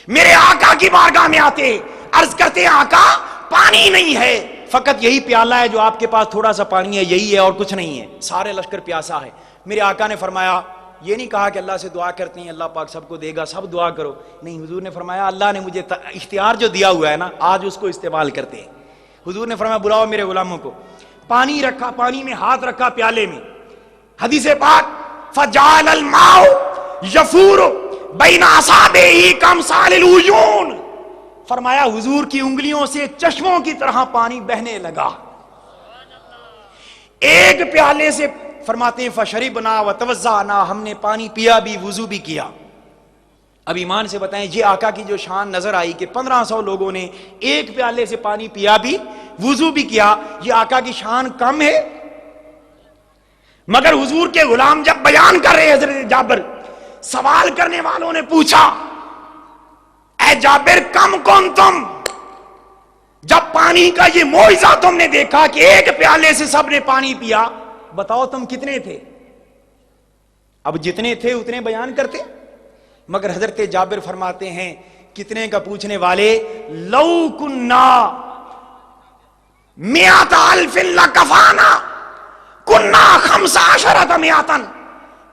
میرے آقا کی بارگاہ میں آتے، عرض کرتے ہیں آقا پانی نہیں ہے، فقط یہی پیالہ ہے جو آپ کے پاس تھوڑا سا پانی ہے، یہی ہے اور کچھ نہیں ہے، سارے لشکر پیاسا ہے. میرے آقا نے فرمایا، یہ نہیں کہا کہ اللہ سے دعا کرتے ہیں اللہ پاک سب کو دے گا، سب دعا کرو، نہیں. حضور نے فرمایا اللہ نے مجھے اختیار جو دیا ہوا ہے نا، آج اس کو استعمال کرتے ہیں. حضور نے فرمایا بلاؤ میرے غلاموں کو. پانی رکھا، پانی میں ہاتھ رکھا پیالے میں. حدیث پاک فجعل الماء یفور بین اصابعہ کامثال العیون، فرمایا حضور کی انگلیوں سے چشموں کی طرح پانی بہنے لگا. ایک پیالے سے فرماتے ہیں فشربنا وتوضأنا، ہم نے پانی پیا بھی، وضو بھی کیا. اب ایمان سے بتائیں یہ آقا کی جو شان نظر آئی کہ 1500 لوگوں نے ایک پیالے سے پانی پیا بھی، وضو بھی کیا، یہ آقا کی شان کم ہے؟ مگر حضور کے غلام جب بیان کر رہے حضرت جابر، سوال کرنے والوں نے پوچھا اے جابر کم کون تم، جب پانی کا یہ معجزہ تم نے دیکھا کہ ایک پیالے سے سب نے پانی پیا، بتاؤ تم کتنے تھے؟ اب جتنے تھے اتنے بیان کرتے. مگر حضرت جابر فرماتے ہیں کتنے کا پوچھنے والے، لو کننا مئات الف لکفانا کننا 15 مئاتن.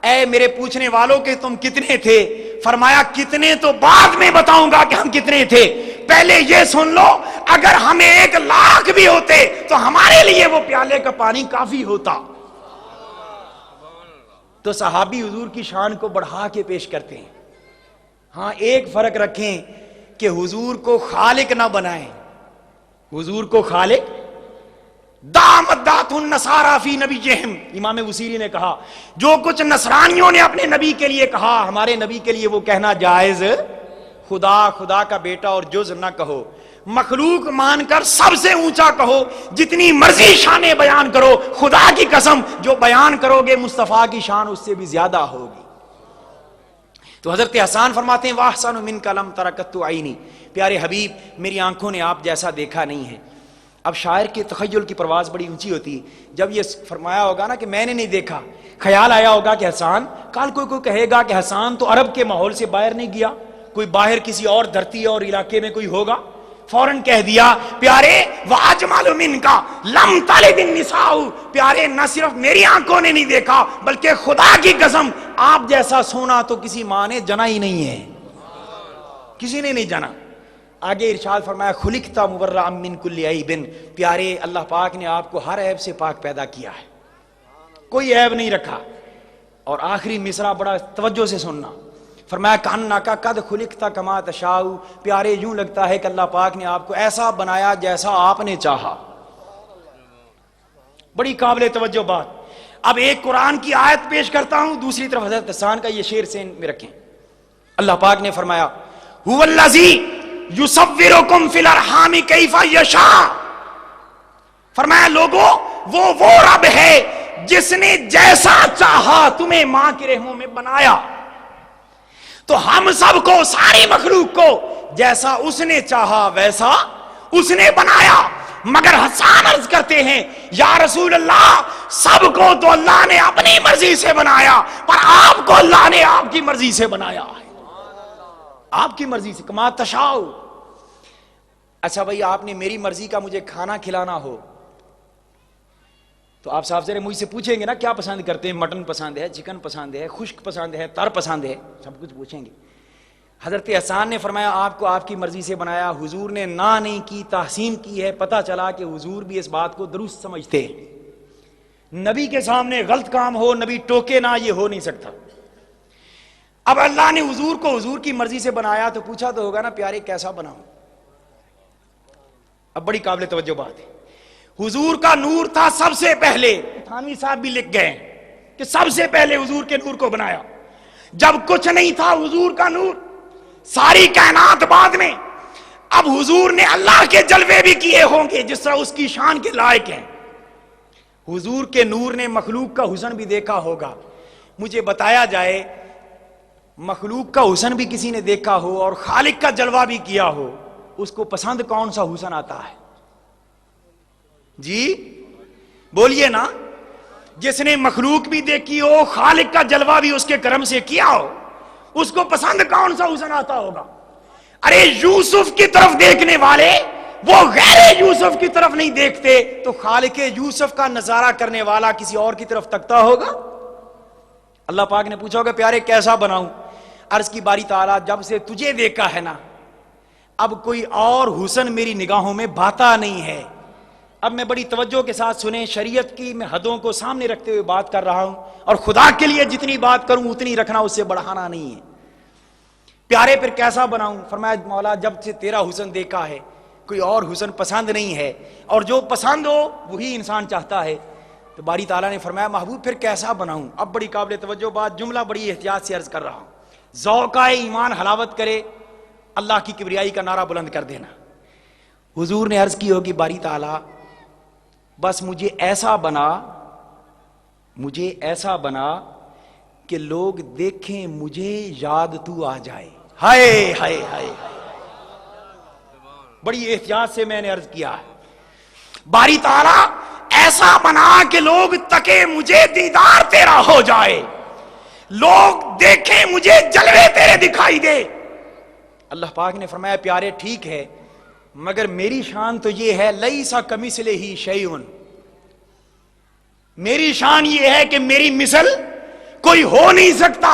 اے میرے پوچھنے والوں کہ تم کتنے تھے؟ فرمایا کتنے تو بعد میں بتاؤں گا کہ ہم کتنے تھے، پہلے یہ سن لو اگر ہمیں 1 لاکھ بھی ہوتے تو ہمارے لیے وہ پیالے کا پانی کافی ہوتا. تو صحابی حضور کی شان کو بڑھا کے پیش کرتے ہیں. ہاں ایک فرق رکھیں کہ حضور کو خالق نہ بنائیں، حضور کو خالق دامدات النصارى فی نبیہم. امام وسیری نے کہا جو کچھ نصرانیوں نے اپنے نبی کے لیے کہا ہمارے نبی کے لیے وہ کہنا جائز. خدا، خدا کا بیٹا اور جز نہ کہو، مخلوق مان کر سب سے اونچا کہو، جتنی مرضی شانیں بیان کرو، خدا کی قسم جو بیان کرو گے مصطفیٰ کی شان اس سے بھی زیادہ ہوگی. تو حضرت حسان فرماتے ہیں وَأَحْسَنُ مِنْكَ لَمْ تَرَ قَطُّ عَيْنِي، پیارے حبیب میری آنکھوں نے آپ جیسا دیکھا نہیں ہے. اب شاعر کے تخیل کی پرواز بڑی اونچی ہوتی ہے. جب یہ فرمایا ہوگا نا کہ میں نے نہیں دیکھا، خیال آیا ہوگا کہ حسان، کل کوئی کہے گا کہ حسان تو عرب کے ماحول سے باہر نہیں گیا، کوئی باہر کسی اور دھرتی اور علاقے میں کوئی ہوگا. فوراً کہہ دیا پیارے وَأَجْمَلُ مِنْكَ لَمْ تَلِدِ النِّسَاءُ، پیارے نہ صرف میری آنکھوں نے نہیں دیکھا بلکہ خدا کی قسم آپ جیسا سونا تو کسی ماں نے جنا ہی نہیں ہے، کسی نے نہیں جنا. آگے ارشاد فرمایا خلقت مبرأ من کل عیب، پیارے اللہ پاک نے آپ کو ہر عیب سے پاک پیدا کیا ہے، کوئی عیب نہیں رکھا. اور آخری مصرع بڑا توجہ سے سننا، فرمایا کأنک قد خلقت کما تشاء، پیارے یوں لگتا ہے کہ اللہ پاک نے آپ کو ایسا بنایا جیسا آپ نے چاہا. بڑی قابل توجہ بات. اب ایک قرآن کی آیت پیش کرتا ہوں، دوسری طرف حضرت حسان کا یہ شعر ذہن میں رکھیں. اللہ پاک نے فرمایا هو الذی یصورکم فی الارحام کیف یشاء، فرمایا لوگوں وہ رب ہے جس نے جیسا چاہا تمہیں ماں کے رحموں میں بنایا. تو ہم سب کو، ساری مخلوق کو جیسا اس نے چاہا ویسا اس نے بنایا. مگر حسان عرض کرتے ہیں یا رسول اللہ سب کو تو اللہ نے اپنی مرضی سے بنایا، پر آپ کو اللہ نے آپ کی مرضی سے بنایا ہے، آپ کی مرضی سے، کما تشاء. اچھا بھائی آپ نے میری مرضی کا مجھے کھانا کھلانا ہو تو آپ صاحب ذرا مجھ سے پوچھیں گے نا کیا پسند کرتے ہیں، مٹن پسند ہے، چکن پسند ہے، خشک پسند ہے، تر پسند ہے، سب کچھ پوچھیں گے. حضرت حسان نے فرمایا آپ کو آپ کی مرضی سے بنایا. حضور نے نہ نہیں کی، تحسین کی ہے. پتہ چلا کہ حضور بھی اس بات کو درست سمجھتے ہیں. نبی کے سامنے غلط کام ہو نبی ٹوکے نہ، یہ ہو نہیں سکتا. اب اللہ نے حضور کو حضور کی مرضی سے بنایا تو پوچھا تو ہوگا نا پیارے کیسا بناؤں. اب بڑی قابل توجہ بات ہے. حضور کا نور تھا سب سے پہلے، تھانوی صاحب بھی لکھ گئے کہ سب سے پہلے حضور کے نور کو بنایا. جب کچھ نہیں تھا حضور کا نور، ساری کائنات بعد میں. اب حضور نے اللہ کے جلوے بھی کیے ہوں گے جس طرح اس کی شان کے لائق ہیں. حضور کے نور نے مخلوق کا حسن بھی دیکھا ہوگا. مجھے بتایا جائے مخلوق کا حسن بھی کسی نے دیکھا ہو اور خالق کا جلوہ بھی کیا ہو، اس کو پسند کون سا حسن آتا ہے؟ جی بولیے نا. جس نے مخلوق بھی دیکھی ہو، خالق کا جلوہ بھی اس کے کرم سے کیا ہو، اس کو پسند کون سا حسن آتا ہوگا؟ ارے یوسف کی طرف دیکھنے والے وہ غیر یوسف کی طرف نہیں دیکھتے تو خالق یوسف کا نظارہ کرنے والا کسی اور کی طرف تکتا ہوگا؟ اللہ پاک نے پوچھا ہوگا پیارے کیسا بناؤں؟ عرض کی باری تعالیٰ جب سے تجھے دیکھا ہے نا اب کوئی اور حسن میری نگاہوں میں بھاتا نہیں ہے. اب میں بڑی توجہ کے ساتھ سنیں، شریعت کی میں حدوں کو سامنے رکھتے ہوئے بات کر رہا ہوں اور خدا کے لیے جتنی بات کروں اتنی رکھنا، اس سے بڑھانا نہیں ہے. پیارے پھر کیسا بناؤں؟ فرمایا مولا جب سے تیرا حسن دیکھا ہے کوئی اور حسن پسند نہیں ہے، اور جو پسند ہو وہی انسان چاہتا ہے. تو باری تعالیٰ نے فرمایا محبوب پھر کیسا بناؤں؟ اب بڑی قابل توجہ بات، جملہ بڑی احتیاط سے عرض کر رہا ہوں. ذوقۂ ایمان حلاوت کرے، اللہ کی کبریائی کا نعرہ بلند کر دینا. حضور نے عرض کی ہوگی باری تعالیٰ بس مجھے ایسا بنا کہ لوگ دیکھیں مجھے یاد تو آ جائے. ہائے ہائے ہائے، بڑی احتیاط سے میں نے عرض کیا ہے. باری تعالیٰ ایسا بنا کہ لوگ تکے مجھے دیدار تیرا ہو جائے، لوگ دیکھیں مجھے جلوے تیرے دکھائی دے. اللہ پاک نے فرمایا پیارے ٹھیک ہے مگر میری شان تو یہ ہے لیسا کمثلہ شیء، میری شان یہ ہے کہ میری مثل کوئی ہو نہیں سکتا،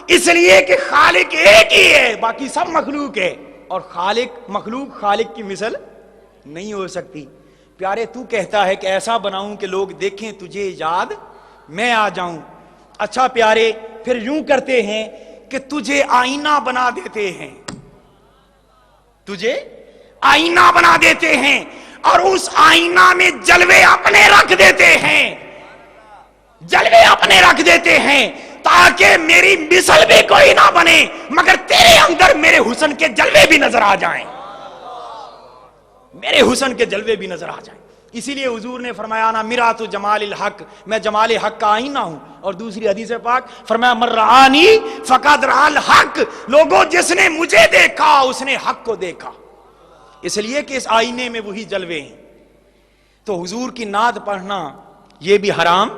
اس لیے کہ خالق ایک ہی ہے، باقی سب مخلوق ہے، اور مخلوق خالق کی مثل نہیں ہو سکتی. پیارے تو کہتا ہے کہ ایسا بناؤں کہ لوگ دیکھیں تجھے یاد میں آ جاؤں. اچھا پیارے پھر یوں کرتے ہیں کہ تجھے آئینہ بنا دیتے ہیں. تجھے آئینہ بنا دیتے ہیں اور اس آئینہ میں جلوے اپنے رکھ دیتے ہیں، جلوے اپنے رکھ دیتے ہیں تاکہ میری مثل بھی کوئی نہ بنے مگر تیرے اندر میرے حسن کے جلوے بھی نظر آ جائیں، میرے حسن کے جلوے بھی نظر آ جائیں۔ اسی لیے حضور نے فرمایا نا مرآت جمال الحق، میں جمال حق کا آئینہ ہوں۔ اور دوسری حدیث پاک فرمایا من رآنی فقد رأى الحق، لوگوں جس نے مجھے دیکھا اس نے حق کو دیکھا، اس لیے کہ اس آئینے میں وہی جلوے ہیں۔ تو حضور کی نعت پڑھنا یہ بھی حرام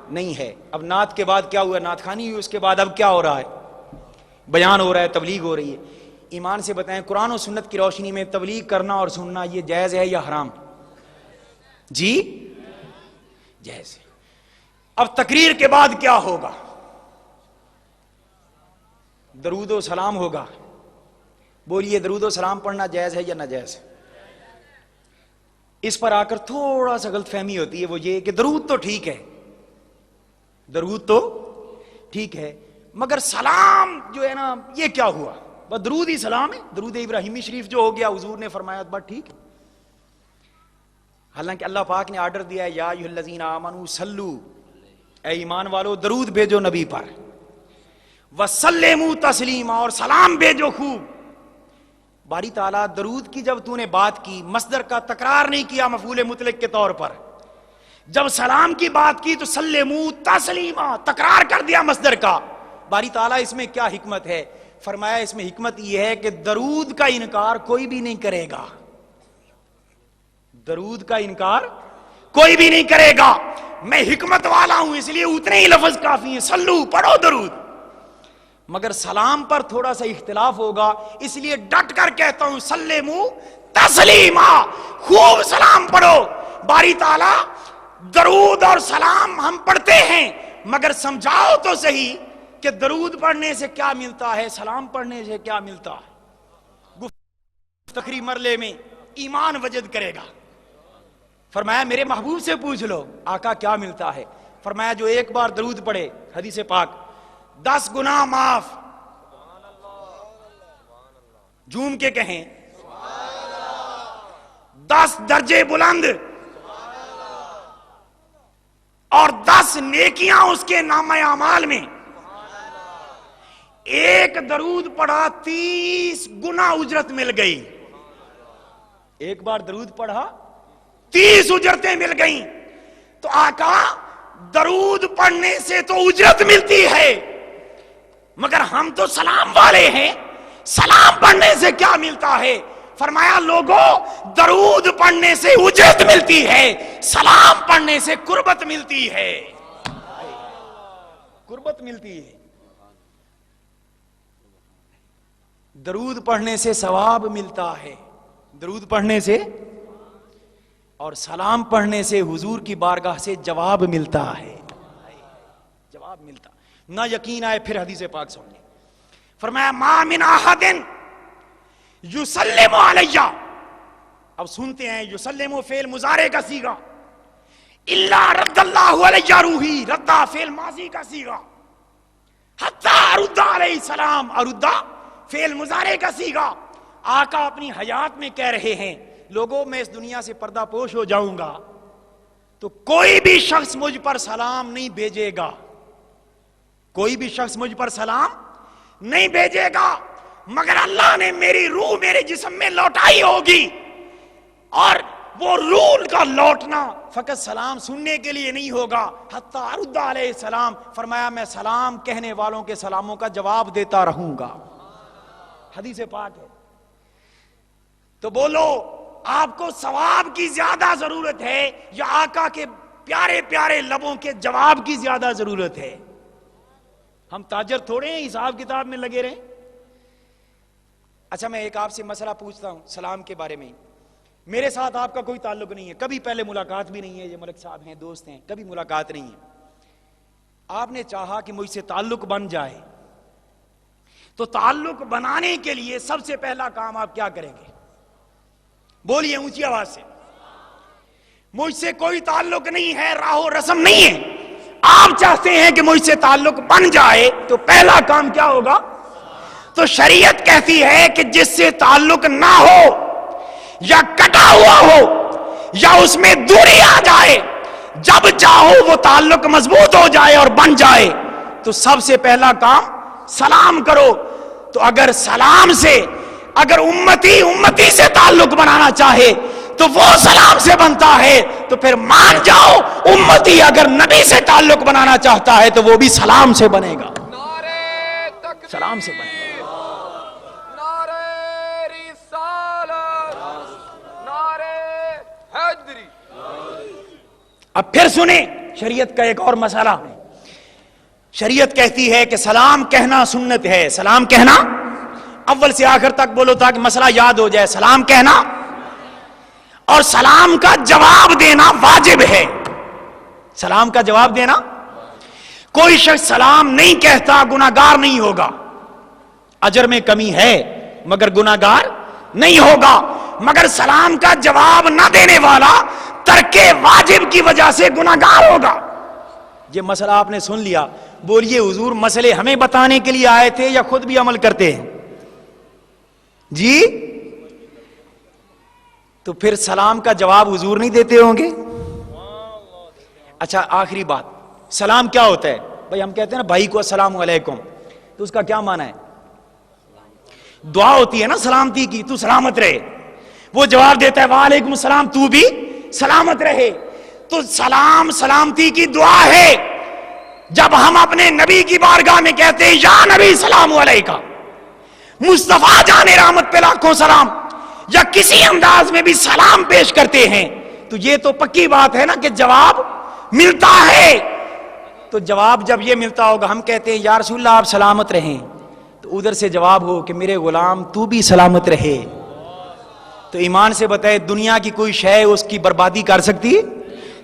نہیں ہے۔ اب نعت کے بعد کیا ہوا؟ نعت خوانی ہوئی، اس کے بعد اب کیا ہو رہا ہے؟ بیان ہو رہا ہے، تبلیغ ہو رہی ہے۔ ایمان سے بتائیں قرآن و سنت کی روشنی میں تبلیغ کرنا اور سننا یہ جائز ہے یا حرام؟ جی جائز ہے۔ اب تقریر کے بعد کیا ہوگا؟ درود و سلام ہوگا۔ بولیے درود و سلام پڑھنا جائز ہے یا ناجائز؟ اس پر آ کر تھوڑا سا غلط فہمی ہوتی ہے، وہ یہ کہ درود تو ٹھیک ہے، درود تو ٹھیک ہے مگر سلام جو ہے نا یہ کیا ہوا؟ بس درود ہی سلام ہے، درود ابراہیمی شریف جو ہو گیا حضور نے فرمایا بس ٹھیک ہے۔ حالانکہ اللہ پاک نے آرڈر دیا ہے یا ایھا الذین آمنوا صلو، اے ایمان والو درود بھیجو نبی پر، وسلموا تسلیما، اور سلام بھیجو خوب۔ باری تعالیٰ درود کی جب تو نے بات کی مصدر کا تکرار نہیں کیا مفعول مطلق کے طور پر، جب سلام کی بات کی تو سلموا تسلیما تکرار کر دیا مصدر کا۔ باری تعالیٰ اس میں کیا حکمت ہے؟ فرمایا اس میں حکمت یہ ہے کہ درود کا انکار کوئی بھی نہیں کرے گا، درود کا انکار کوئی بھی نہیں کرے گا۔ میں حکمت والا ہوں اس لیے اتنے ہی لفظ کافی ہیں، سلو پڑھو درود، مگر سلام پر تھوڑا سا اختلاف ہوگا، اس لیے ڈٹ کر کہتا ہوں سلموا تسلیما، خوب سلام پڑھو۔ باری تعالیٰ درود اور سلام ہم پڑھتے ہیں مگر سمجھاؤ تو صحیح کہ درود پڑھنے سے کیا ملتا ہے، سلام پڑھنے سے کیا ملتا ہے۔ گفتگو مرلے میں ایمان وجد کرے گا۔ فرمایا میرے محبوب سے پوچھ لو آقا کیا ملتا ہے؟ فرمایا جو ایک بار درود پڑھے، حدیث پاک 10 گناہ معاف، جھوم کے کہیں 10 درجے بلند، اور 10 نیکیاں اس کے نامہ اعمال میں۔ ایک درود پڑھا 30 گنا اجرت مل گئی، ایک بار درود پڑھا 30 اجرتیں مل گئیں۔ تو آقا درود پڑھنے سے تو اجرت ملتی ہے مگر ہم تو سلام والے ہیں، سلام پڑھنے سے کیا ملتا ہے؟ فرمایا لوگوں درود پڑھنے سے اجرت ملتی ہے، سلام پڑھنے سے قربت ملتی ہے، قربت ملتی ہے۔ درود پڑھنے سے ثواب ملتا ہے، درود پڑھنے سے، اور سلام پڑھنے سے حضور کی بارگاہ سے جواب ملتا ہے، جواب ملتا۔ نہ یقین آئے پھر حدیث پاک سن لیں۔ فرمایا ما من احد یسلم علی، اب سنتے ہیں یسلم فعل مضارع کا صیغہ، الا رد اللہ علی روحی، ردا فعل ماضی کا صیغہ، حتی ارد علیہ السلام، اردا فعل مضارع کا صیغہ۔ آقا اپنی حیات میں کہہ رہے ہیں لوگوں میں اس دنیا سے پردہ پوش ہو جاؤں گا تو کوئی بھی شخص مجھ پر سلام نہیں بھیجے گا، کوئی بھی شخص مجھ پر سلام نہیں بھیجے گا مگر اللہ نے میری روح میرے جسم میں لوٹائی ہوگی، اور وہ روح کا لوٹنا فقط سلام سننے کے لیے نہیں ہوگا، حتی ارد علیہ السلام، فرمایا میں سلام کہنے والوں کے سلاموں کا جواب دیتا رہوں گا، حدیث پاک ہے۔ تو بولو آپ کو ثواب کی زیادہ ضرورت ہے یا آقا کے پیارے پیارے لبوں کے جواب کی زیادہ ضرورت ہے؟ ہم تاجر تھوڑے ہیں حساب کتاب میں لگے رہیں۔ اچھا میں ایک آپ سے مسئلہ پوچھتا ہوں سلام کے بارے میں، میرے ساتھ آپ کا کوئی تعلق نہیں ہے، کبھی پہلے ملاقات بھی نہیں ہے، یہ ملک صاحب ہیں دوست ہیں، کبھی ملاقات نہیں ہے، آپ نے چاہا کہ مجھ سے تعلق بن جائے تو تعلق بنانے کے لیے سب سے پہلا کام آپ کیا کریں گے؟ بولیے اونچی آواز سے۔ مجھ سے کوئی تعلق نہیں ہے، راہ و رسم نہیں ہے، آپ چاہتے ہیں کہ مجھ سے تعلق بن جائے تو پہلا کام کیا ہوگا؟ تو شریعت کہتی ہے کہ جس سے تعلق نہ ہو یا کٹا ہوا ہو یا اس میں دوری آ جائے، جب چاہو وہ تعلق مضبوط ہو جائے اور بن جائے تو سب سے پہلا کام سلام کرو۔ تو اگر سلام سے، اگر امتی سے تعلق بنانا چاہے تو وہ سلام سے بنتا ہے، تو پھر مان جاؤ امتی اگر نبی سے تعلق بنانا چاہتا ہے تو وہ بھی سلام سے بنے گا، نعرہ تکبیر، سلام سے بنے گا۔ نعرہ رسالت، نعرہ حیدری۔ اب پھر سنیں شریعت کا ایک اور مسئلہ۔ شریعت کہتی ہے کہ سلام کہنا سنت ہے، سلام کہنا اول سے آخر تک بولو تاکہ مسئلہ یاد ہو جائے۔ سلام کہنا اور سلام کا جواب دینا واجب ہے۔ سلام کا جواب دینا، کوئی شخص سلام نہیں کہتا گناہگار نہیں ہوگا، اجر میں کمی ہے مگر گناہگار نہیں ہوگا، مگر سلام کا جواب نہ دینے والا ترک واجب کی وجہ سے گناہگار ہوگا۔ یہ مسئلہ آپ نے سن لیا، بولیے حضور مسئلے ہمیں بتانے کے لیے آئے تھے یا خود بھی عمل کرتے ہیں؟ جی تو پھر سلام کا جواب حضور نہیں دیتے ہوں گے؟ اچھا آخری بات، سلام کیا ہوتا ہے؟ بھائی ہم کہتے ہیں نا بھائی کو السلام علیکم، تو اس کا کیا معنی ہے؟ دعا ہوتی ہے نا سلامتی کی، تو سلامت رہے، وہ جواب دیتا ہے وعلیکم السلام، تو بھی سلامت رہے۔ تو سلام سلامتی کی دعا ہے۔ جب ہم اپنے نبی کی بارگاہ میں کہتے ہیں یا نبی سلام علیکہ، مصطفیٰ جان رحمت پہ لاکھوں سلام، یا کسی انداز میں بھی سلام پیش کرتے ہیں تو یہ تو پکی بات ہے نا کہ جواب ملتا ہے۔ تو جواب جب یہ ملتا ہوگا، ہم کہتے ہیں یا رسول اللہ آپ سلامت رہیں، تو ادھر سے جواب ہو کہ میرے غلام تو بھی سلامت رہے، تو ایمان سے بتائے دنیا کی کوئی شے اس کی بربادی کر سکتی؟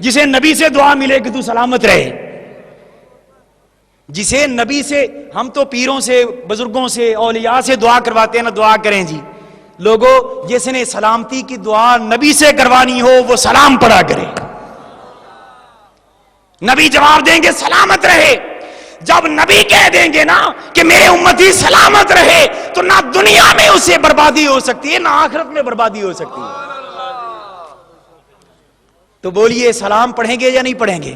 جسے نبی سے دعا ملے کہ تو سلامت رہے، جسے نبی سے، ہم تو پیروں سے، بزرگوں سے، اولیاء سے دعا کرواتے ہیں نا، دعا کریں جی لوگوں، جس نے سلامتی کی دعا نبی سے کروانی ہو وہ سلام پڑھا کرے، نبی جواب دیں گے سلامت رہے۔ جب نبی کہہ دیں گے نا کہ میرے امتی سلامت رہے تو نہ دنیا میں اسے بربادی ہو سکتی ہے نہ آخرت میں بربادی ہو سکتی ہے۔ تو بولیے سلام پڑھیں گے یا نہیں پڑھیں گے؟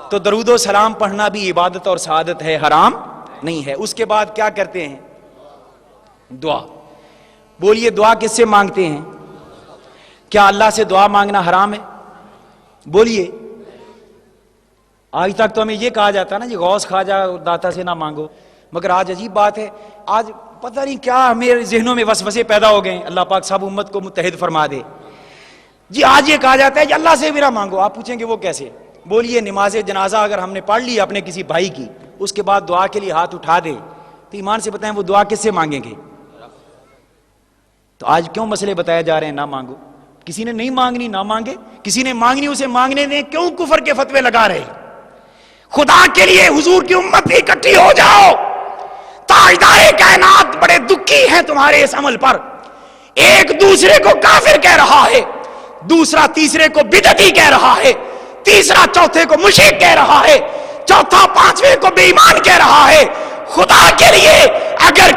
تو درود و سلام پڑھنا بھی عبادت اور سعادت ہے، حرام نہیں ہے۔ اس کے بعد کیا کرتے ہیں؟ دعا۔ بولیے دعا کس سے مانگتے ہیں؟ کیا اللہ سے دعا مانگنا حرام ہے؟ بولیے۔ آج تک تو ہمیں یہ کہا جاتا نا جی غوث خواجہ داتا سے نہ مانگو، مگر آج عجیب بات ہے، آج پتہ نہیں کیا میرے ذہنوں میں وسوسے پیدا ہو گئے ہیں، اللہ پاک سب امت کو متحد فرما دے۔ جی آج یہ کہا جاتا ہے کہ اللہ سے بھی نہ مانگو، آپ پوچھیں گے وہ کیسے؟ بولیے نماز جنازہ اگر ہم نے پڑھ لی اپنے کسی بھائی کی، اس کے بعد دعا کے لیے ہاتھ اٹھا دے تو ایمان سے بتائیں وہ دعا کس سے مانگیں گے؟ تو آج کیوں مسئلے بتائے جا رہے ہیں نہ مانگو؟ کسی نے نہیں مانگنی نہ مانگے، کسی نے مانگنی اسے مانگنے دیں، کیوں کفر کے فتوے لگا رہے؟ خدا کے لیے حضور کی امت اکٹھی ہو جاؤ۔ تاجدار کائنات بڑے دکھی ہیں تمہارے اس عمل پر، ایک دوسرے کو کافر کہہ رہا ہے، دوسرا تیسرے کو بدعتی کہہ رہا ہے، تیسرا چوتھے کو مشرک کہہ رہا ہے، چوتھا پانچویں کو بے ایمان کہہ رہا ہے۔ خدا کے لیے اگر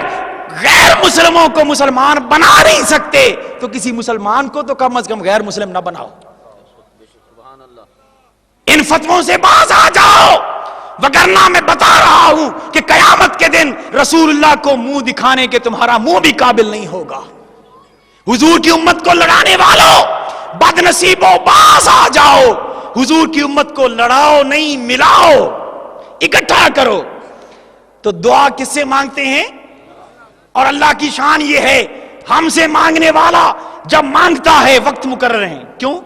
غیر مسلموں کو مسلمان بنا نہیں سکتے تو کسی مسلمان کو تو کم از کم غیر مسلم نہ بناؤ۔ ان فتووں سے باز آ جاؤ، وگرنہ میں بتا رہا ہوں کہ قیامت کے دن رسول اللہ کو منہ دکھانے کے تمہارا منہ بھی قابل نہیں ہوگا۔ حضور کی امت کو لڑانے والوں بد نصیبوں باز آ جاؤ، حضور کی امت کو لڑاؤ نہیں ملاؤ، اکٹھا کرو۔ تو دعا کس سے مانگتے ہیں؟ اور اللہ کی شان یہ ہے ہم سے مانگنے والا جب مانگتا ہے وقت مقرر ہیں، کیوں؟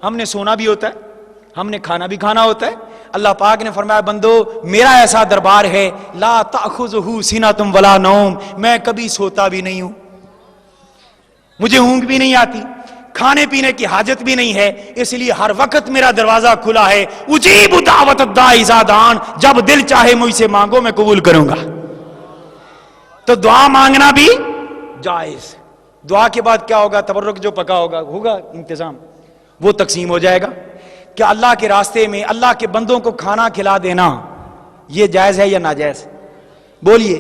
ہم نے سونا بھی ہوتا ہے، ہم نے کھانا بھی کھانا ہوتا ہے۔ اللہ پاک نے فرمایا بندو میرا ایسا دربار ہے لا تأخذہ سنۃ ولا نوم، میں کبھی سوتا بھی نہیں ہوں، مجھے اونگ بھی نہیں آتی، کھانے پینے کی حاجت بھی نہیں ہے، اس لیے ہر وقت میرا دروازہ کھلا ہے۔ اجیب دعوت الداعی اذا دعان، جب دل چاہے مجھ سے مانگو میں قبول کروں گا۔ تو دعا مانگنا بھی جائز۔ دعا کے بعد کیا ہوگا؟ تبرک جو پکا ہوگا انتظام وہ تقسیم ہو جائے گا۔ کیا اللہ کے راستے میں اللہ کے بندوں کو کھانا کھلا دینا یہ جائز ہے یا ناجائز؟ بولیے۔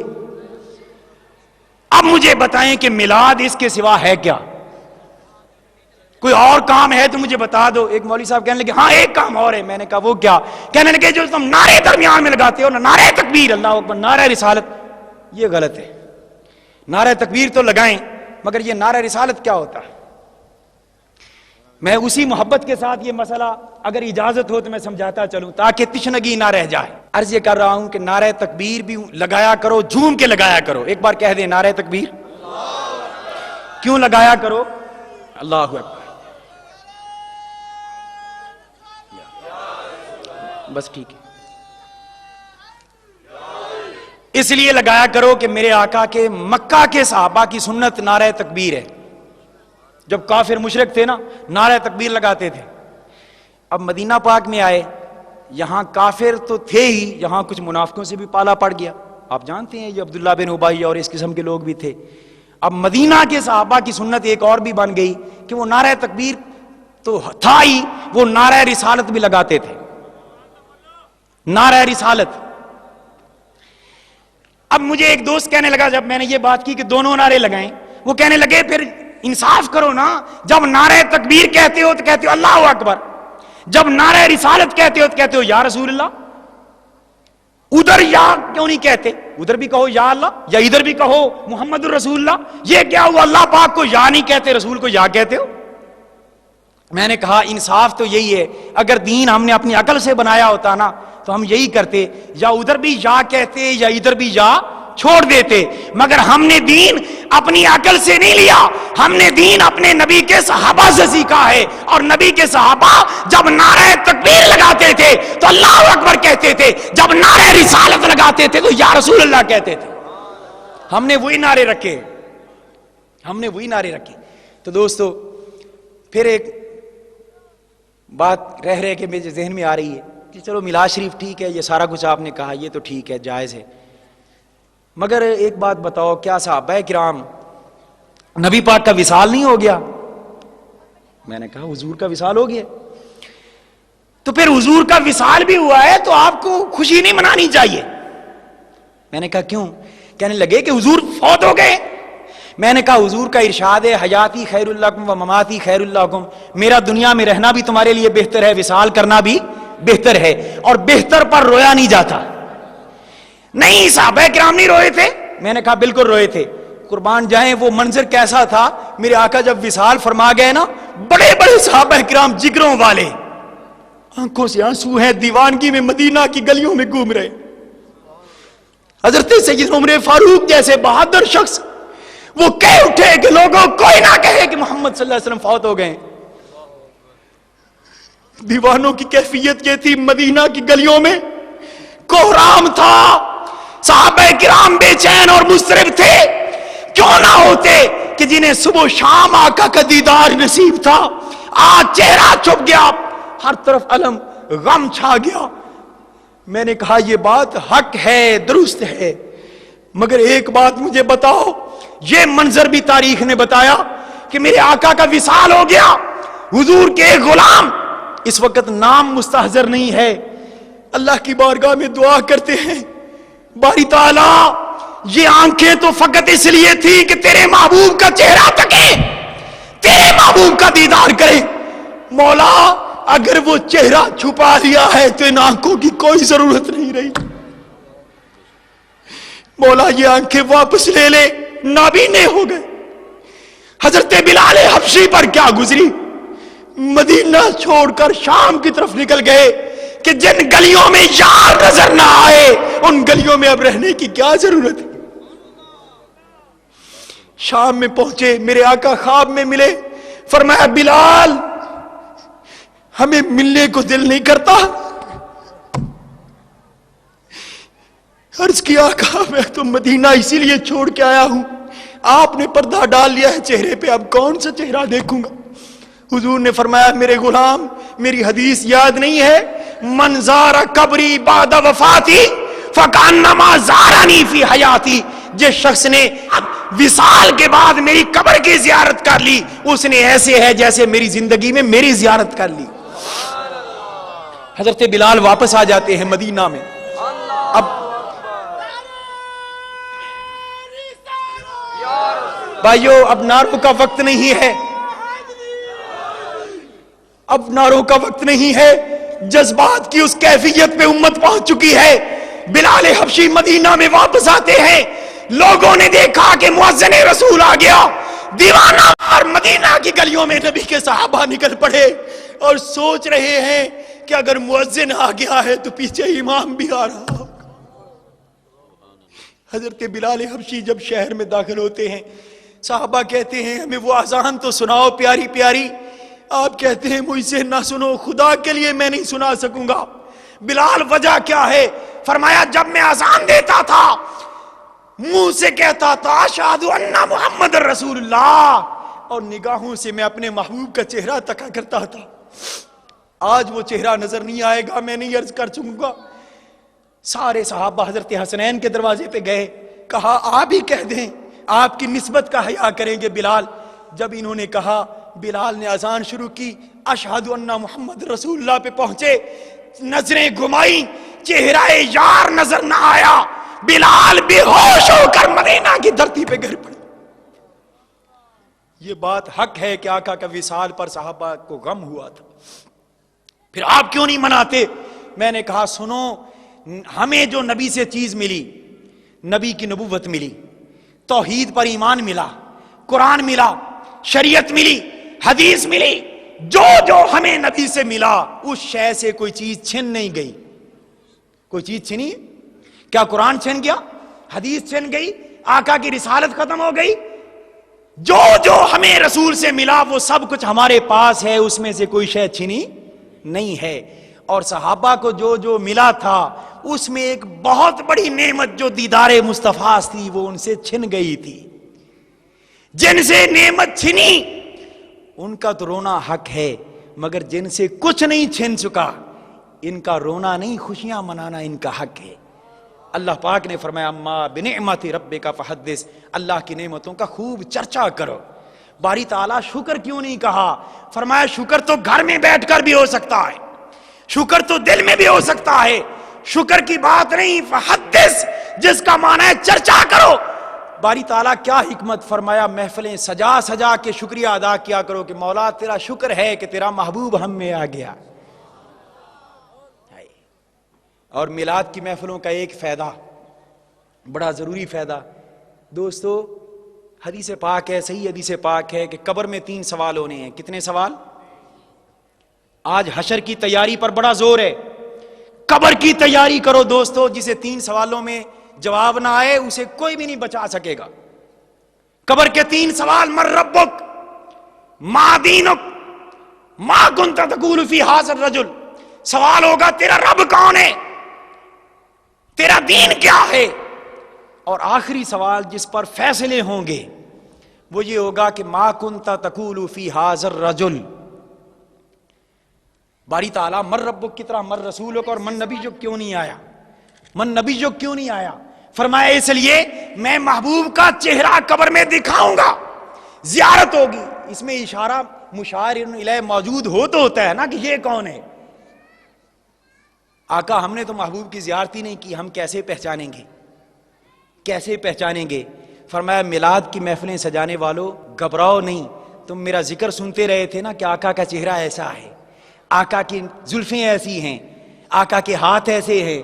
اب مجھے بتائیں کہ میلاد اس کے سوا ہے کیا؟ کوئی اور کام ہے تو مجھے بتا دو. ایک مولوی صاحب کہنے لگے ہاں ایک کام اور ہے. میں نے کہا وہ کیا؟ کہنے لگے جو تم نعرے درمیان میں لگاتے ہو نا، نعرہ تکبیر، اللہ اکبر، نعرہ رسالت، یہ غلط ہے. نعرہ تکبیر تو لگائیں، مگر یہ نعرہ رسالت کیا ہوتا ہے؟ میں اسی محبت کے ساتھ یہ مسئلہ اگر اجازت ہو تو میں سمجھاتا چلوں تاکہ تشنگی نہ رہ جائے. عرض یہ کر رہا ہوں کہ نعرہ تکبیر بھی لگایا کرو، جھوم کے لگایا کرو. ایک بار کہہ دیں نعرہ تکبیر. کیوں لگایا کرو؟ اللہ اکبر. بس ٹھیک ہے. اس لیے لگایا کرو کہ میرے آقا کے مکہ کے صحابہ کی سنت نعرہ تکبیر ہے. جب کافر مشرک تھے نا، نعرہ تکبیر لگاتے تھے. اب مدینہ پاک میں آئے، یہاں کافر تو تھے ہی، یہاں کچھ منافقوں سے بھی پالا پڑ گیا. آپ جانتے ہیں یہ عبداللہ بن ابی اور اس قسم کے لوگ بھی تھے. اب مدینہ کے صحابہ کی سنت ایک اور بھی بن گئی کہ وہ نعرہ تکبیر تو تھا ہی، وہ نعرہ رسالت بھی لگاتے تھے. نعرہ رسالت. اب مجھے ایک دوست کہنے لگا جب میں نے یہ بات کی کہ دونوں نعرے لگائیں، وہ کہنے لگے پھر انصاف کرو نا، جب نعرہ تکبیر کہتے ہو تو کہتے ہو اللہ اکبر، جب نعرہ رسالت کہتے ہو تو کہتے ہو یا رسول اللہ. ادھر یا کیوں نہیں کہتے؟ ادھر بھی کہو یا اللہ، یا ادھر بھی کہو محمد الرسول اللہ. یہ کیا ہوا اللہ پاک کو یا نہیں کہتے، رسول کو یا کہتے ہو؟ میں نے کہا انصاف تو یہی ہے، اگر دین ہم نے اپنی عقل سے بنایا ہوتا نا تو ہم یہی کرتے، یا ادھر بھی یا کہتے یا ادھر بھی یا چھوڑ دیتے. مگر ہم نے دین اپنی عقل سے نہیں لیا، ہم نے دین اپنے نبی کے صحابہ سے سیکھا ہے. اور نبی کے صحابہ جب نعرہ تکبیر لگاتے تھے تو اللہ اکبر کہتے تھے، جب نعرہ رسالت لگاتے تھے تو یا رسول اللہ کہتے تھے. ہم نے وہی نعرے رکھے، ہم نے وہی نعرے رکھے. تو دوستو پھر ایک بات رہ کے میرے ذہن میں آ رہی ہے کہ چلو میلاد شریف ٹھیک ہے، یہ سارا کچھ آپ نے کہا یہ تو ٹھیک ہے، جائز ہے، مگر ایک بات بتاؤ، کیا صحابہ کرام نبی پاک کا وصال نہیں ہو گیا؟ میں نے کہا حضور کا وصال ہو گیا. تو پھر حضور کا وصال بھی ہوا ہے تو آپ کو خوشی نہیں منانی چاہیے. میں نے کہا کیوں؟ کہنے لگے کہ حضور فوت ہو گئے. میں نے کہا حضور کا ارشاد ہے حیاتی خیر لکم و مماتی خیر لکم، میرا دنیا میں رہنا بھی تمہارے لیے بہتر ہے، وصال کرنا بھی بہتر ہے. اور بہتر پر رویا نہیں جاتا. نہیں صحابہ کرام نہیں روئے تھے؟ میں نے کہا بالکل روئے تھے. قربان جائیں وہ منظر کیسا تھا، میرے آقا جب وصال فرما گئے نا، بڑے بڑے صحابہ کرام جگروں والے، آنکھوں سے آنسو ہیں، دیوانگی میں مدینہ کی گلیوں میں گھوم رہے. حضرت سیدنا عمر فاروق جیسے بہادر شخص وہ کہہ اٹھے کہ لوگوں کوئی نہ کہے کہ محمد صلی اللہ علیہ وسلم فوت ہو گئے. دیوانوں کی کیفیت یہ تھی، مدینہ کی گلیوں میں کوہرام تھا، صحابہ کرام بے چین اور مضطرب تھے. کیوں نہ ہوتے کہ جنہیں صبح و شام آقا کا دیدار نصیب تھا. آج چہرہ چھپ گیا، ہر طرف علم غم چھا گیا. میں نے کہا یہ بات حق ہے، درست ہے، مگر ایک بات مجھے بتاؤ، یہ منظر بھی تاریخ نے بتایا کہ میرے آقا کا وصال ہو گیا. حضور کے ایک غلام، اس وقت نام مستحضر نہیں ہے، اللہ کی بارگاہ میں دعا کرتے ہیں باری تعالیٰ یہ آنکھیں تو فقط اس لیے تھی کہ تیرے محبوب کا چہرہ تکے، تیرے محبوب کا دیدار کرے. مولا اگر وہ چہرہ چھپا لیا ہے تو ان آنکھوں کی کوئی ضرورت نہیں رہی. مولا یہ آنکھیں واپس لے لے. نابینے ہو گئے. حضرت بلال حبشی پر کیا گزری، مدینہ چھوڑ کر شام کی طرف نکل گئے کہ جن گلیوں میں یار نظر نہ آئے ان گلیوں میں اب رہنے کی کیا ضرورت ہے. شام میں پہنچے، میرے آقا خواب میں ملے، فرمایا بلال ہمیں ملنے کو دل نہیں کرتا. عرض کیا آقا میں تو مدینہ اسی لیے چھوڑ کے آیا ہوں، آپ نے پردہ ڈال لیا ہے چہرے پہ، اب کون سا چہرہ دیکھوں گا. حضور نے فرمایا میرے غلام میری حدیث یاد نہیں ہے، من زار قبری بعد وفاتی فکانما زارنی فی حیاتی. جس شخص نے وصال کے بعد میری قبر کی زیارت کر لی اس نے ایسے ہے جیسے میری زندگی میں میری زیارت کر لی. حضرت بلال واپس آ جاتے ہیں مدینہ میں. اب بھائیو اب نعروں کا وقت نہیں ہے، اب نعروں کا وقت نہیں ہے، جذبات کی اس کیفیت پہ امت پہنچ چکی ہے۔ بلال حبشی مدینہ میں واپس آتے ہیں، لوگوں نے دیکھا کہ مؤذن رسول آ گیا، دیوانہ اور مدینہ کی گلیوں میں نبی کے صحابہ نکل پڑے اور سوچ رہے ہیں کہ اگر مؤذن آ گیا ہے تو پیچھے امام بھی آ رہا ہوگا۔ حضرت بلال حبشی جب شہر میں داخل ہوتے ہیں، صحابہ کہتے ہیں ہمیں وہ اذان تو سناؤ پیاری پیاری، آپ کہتے ہیں مجھ سے نہ سنو، خدا کے لیے میں نہیں سنا سکوں گا۔ بلال وجہ کیا ہے؟ فرمایا جب میں اذان دیتا تھا منہ سے کہتا تھا اشہد ان محمد رسول اللہ، اور نگاہوں سے میں اپنے محبوب کا چہرہ تکا کرتا تھا۔ آج وہ چہرہ نظر نہیں آئے گا، میں نہیں عرض کر چکوں گا۔ سارے صحابہ حضرت حسنین کے دروازے پہ گئے، کہا آپ ہی کہہ دیں، آپ کی نسبت کا حیا کریں گے بلال۔ جب انہوں نے کہا، بلال نے اذان شروع کی، اشہد ان محمد رسول اللہ پہ پہنچے، نظریں گھمائی، چہرہ یار نظر نہ آیا، بلال بے ہوش ہو کر مدینہ کی دھرتی پہ گر پڑے۔ یہ بات حق ہے کہ آقا کا وصال پر صحابہ کو غم ہوا تھا، پھر آپ کیوں نہیں مناتے؟ میں نے کہا سنو، ہمیں جو نبی سے چیز ملی، نبی کی نبوت ملی، توحید پر ایمان ملا، قرآن ملا، شریعت ملی، حدیث ملی، جو جو ہمیں نبی سے ملا اس شے سے کوئی چیز چھن نہیں گئی۔ کوئی چیز چھنی؟ کیا قرآن چھن گیا؟ حدیث چھن گئی؟ آقا کی رسالت ختم ہو گئی؟ جو جو ہمیں رسول سے ملا وہ سب کچھ ہمارے پاس ہے، اس میں سے کوئی شے چھنی نہیں ہے۔ اور صحابہ کو جو جو ملا تھا اس میں ایک بہت بڑی نعمت جو دیدار مصطفیٰ تھی وہ ان سے چھن گئی تھی۔ جن سے نعمت چھنی ان کا تو رونا حق ہے، مگر جن سے کچھ نہیں چھن چکا ان کا رونا نہیں، خوشیاں منانا ان کا حق ہے۔ اللہ پاک نے فرمایا اما بنعمت ربک فحدث، اللہ کی نعمتوں کا خوب چرچا کرو۔ باری تعالیٰ شکر کیوں نہیں کہا؟ فرمایا شکر تو گھر میں بیٹھ کر بھی ہو سکتا ہے، شکر تو دل میں بھی ہو سکتا ہے، شکر کی بات نہیں، فحدث جس کا معنی ہے چرچا کرو۔ باری تعالیٰ کیا حکمت، فرمایا محفلیں سجا سجا کے شکریہ ادا کیا کرو کہ مولا تیرا شکر ہے کہ تیرا محبوب ہم میں آ گیا۔ اور میلاد کی محفلوں کا ایک فائدہ، بڑا ضروری فائدہ دوستو، حدیث پاک ہے، صحیح حدیث پاک ہے کہ قبر میں 3 سوال ہونے ہیں۔ کتنے سوال؟ آج حشر کی تیاری پر بڑا زور ہے، قبر کی تیاری کرو دوستو۔ جسے 3 سوالوں میں جواب نہ آئے اسے کوئی بھی نہیں بچا سکے گا۔ قبر کے 3 سوال، من ربک، ما دینک، ما کنت تقول فی ھذا الرجل۔ سوال ہوگا تیرا رب کون ہے، تیرا دین کیا ہے، اور آخری سوال جس پر فیصلے ہوں گے وہ یہ ہوگا کہ ما کنت تقول فی ھذا الرجل۔ باری تعالیٰ من ربک کی طرح من رسولک اور من نبیک کیوں نہیں آیا؟ من نبیک کیوں نہیں آیا؟ فرمایا اس لیے میں محبوب کا چہرہ قبر میں دکھاؤں گا، زیارت ہوگی۔ اس میں اشارہ مشار الیہ موجود ہو تو ہوتا ہے نا کہ یہ کون ہے۔ آقا ہم نے تو محبوب کی زیارت ہی نہیں کی، ہم کیسے پہچانیں گے؟ کیسے پہچانیں گے؟ فرمایا میلاد کی محفلیں سجانے والوں گھبراؤ نہیں، تم میرا ذکر سنتے رہے تھے نا کہ آقا کا چہرہ ایسا ہے، آقا کی زلفیں ایسی ہیں، آقا کے ہاتھ ایسے ہیں،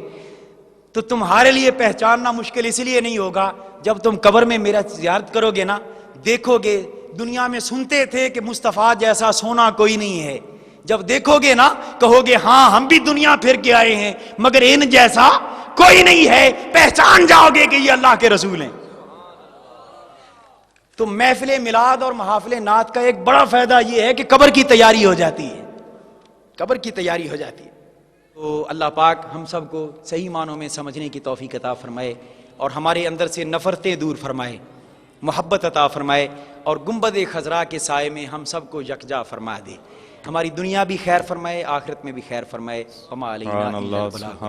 تو تمہارے لیے پہچاننا مشکل اس لیے نہیں ہوگا۔ جب تم قبر میں میرا زیارت کرو گے نا، دیکھو گے دنیا میں سنتے تھے کہ مصطفیٰ جیسا سونا کوئی نہیں ہے، جب دیکھو گے نا کہو گے ہاں ہم بھی دنیا پھر کے آئے ہیں مگر ان جیسا کوئی نہیں ہے، پہچان جاؤ گے کہ یہ اللہ کے رسول ہیں۔ تو محفل میلاد اور محافل نعت کا ایک بڑا فائدہ یہ ہے کہ قبر کی تیاری ہو جاتی ہے، قبر کی تیاری ہو جاتی ہے۔ تو اللہ پاک ہم سب کو صحیح معنوں میں سمجھنے کی توفیق عطا فرمائے اور ہمارے اندر سے نفرتیں دور فرمائے، محبت عطا فرمائے اور گنبد خضراء کے سائے میں ہم سب کو یکجا فرما دے، ہماری دنیا بھی خیر فرمائے، آخرت میں بھی خیر فرمائے۔ وما علینا الا البلاغ۔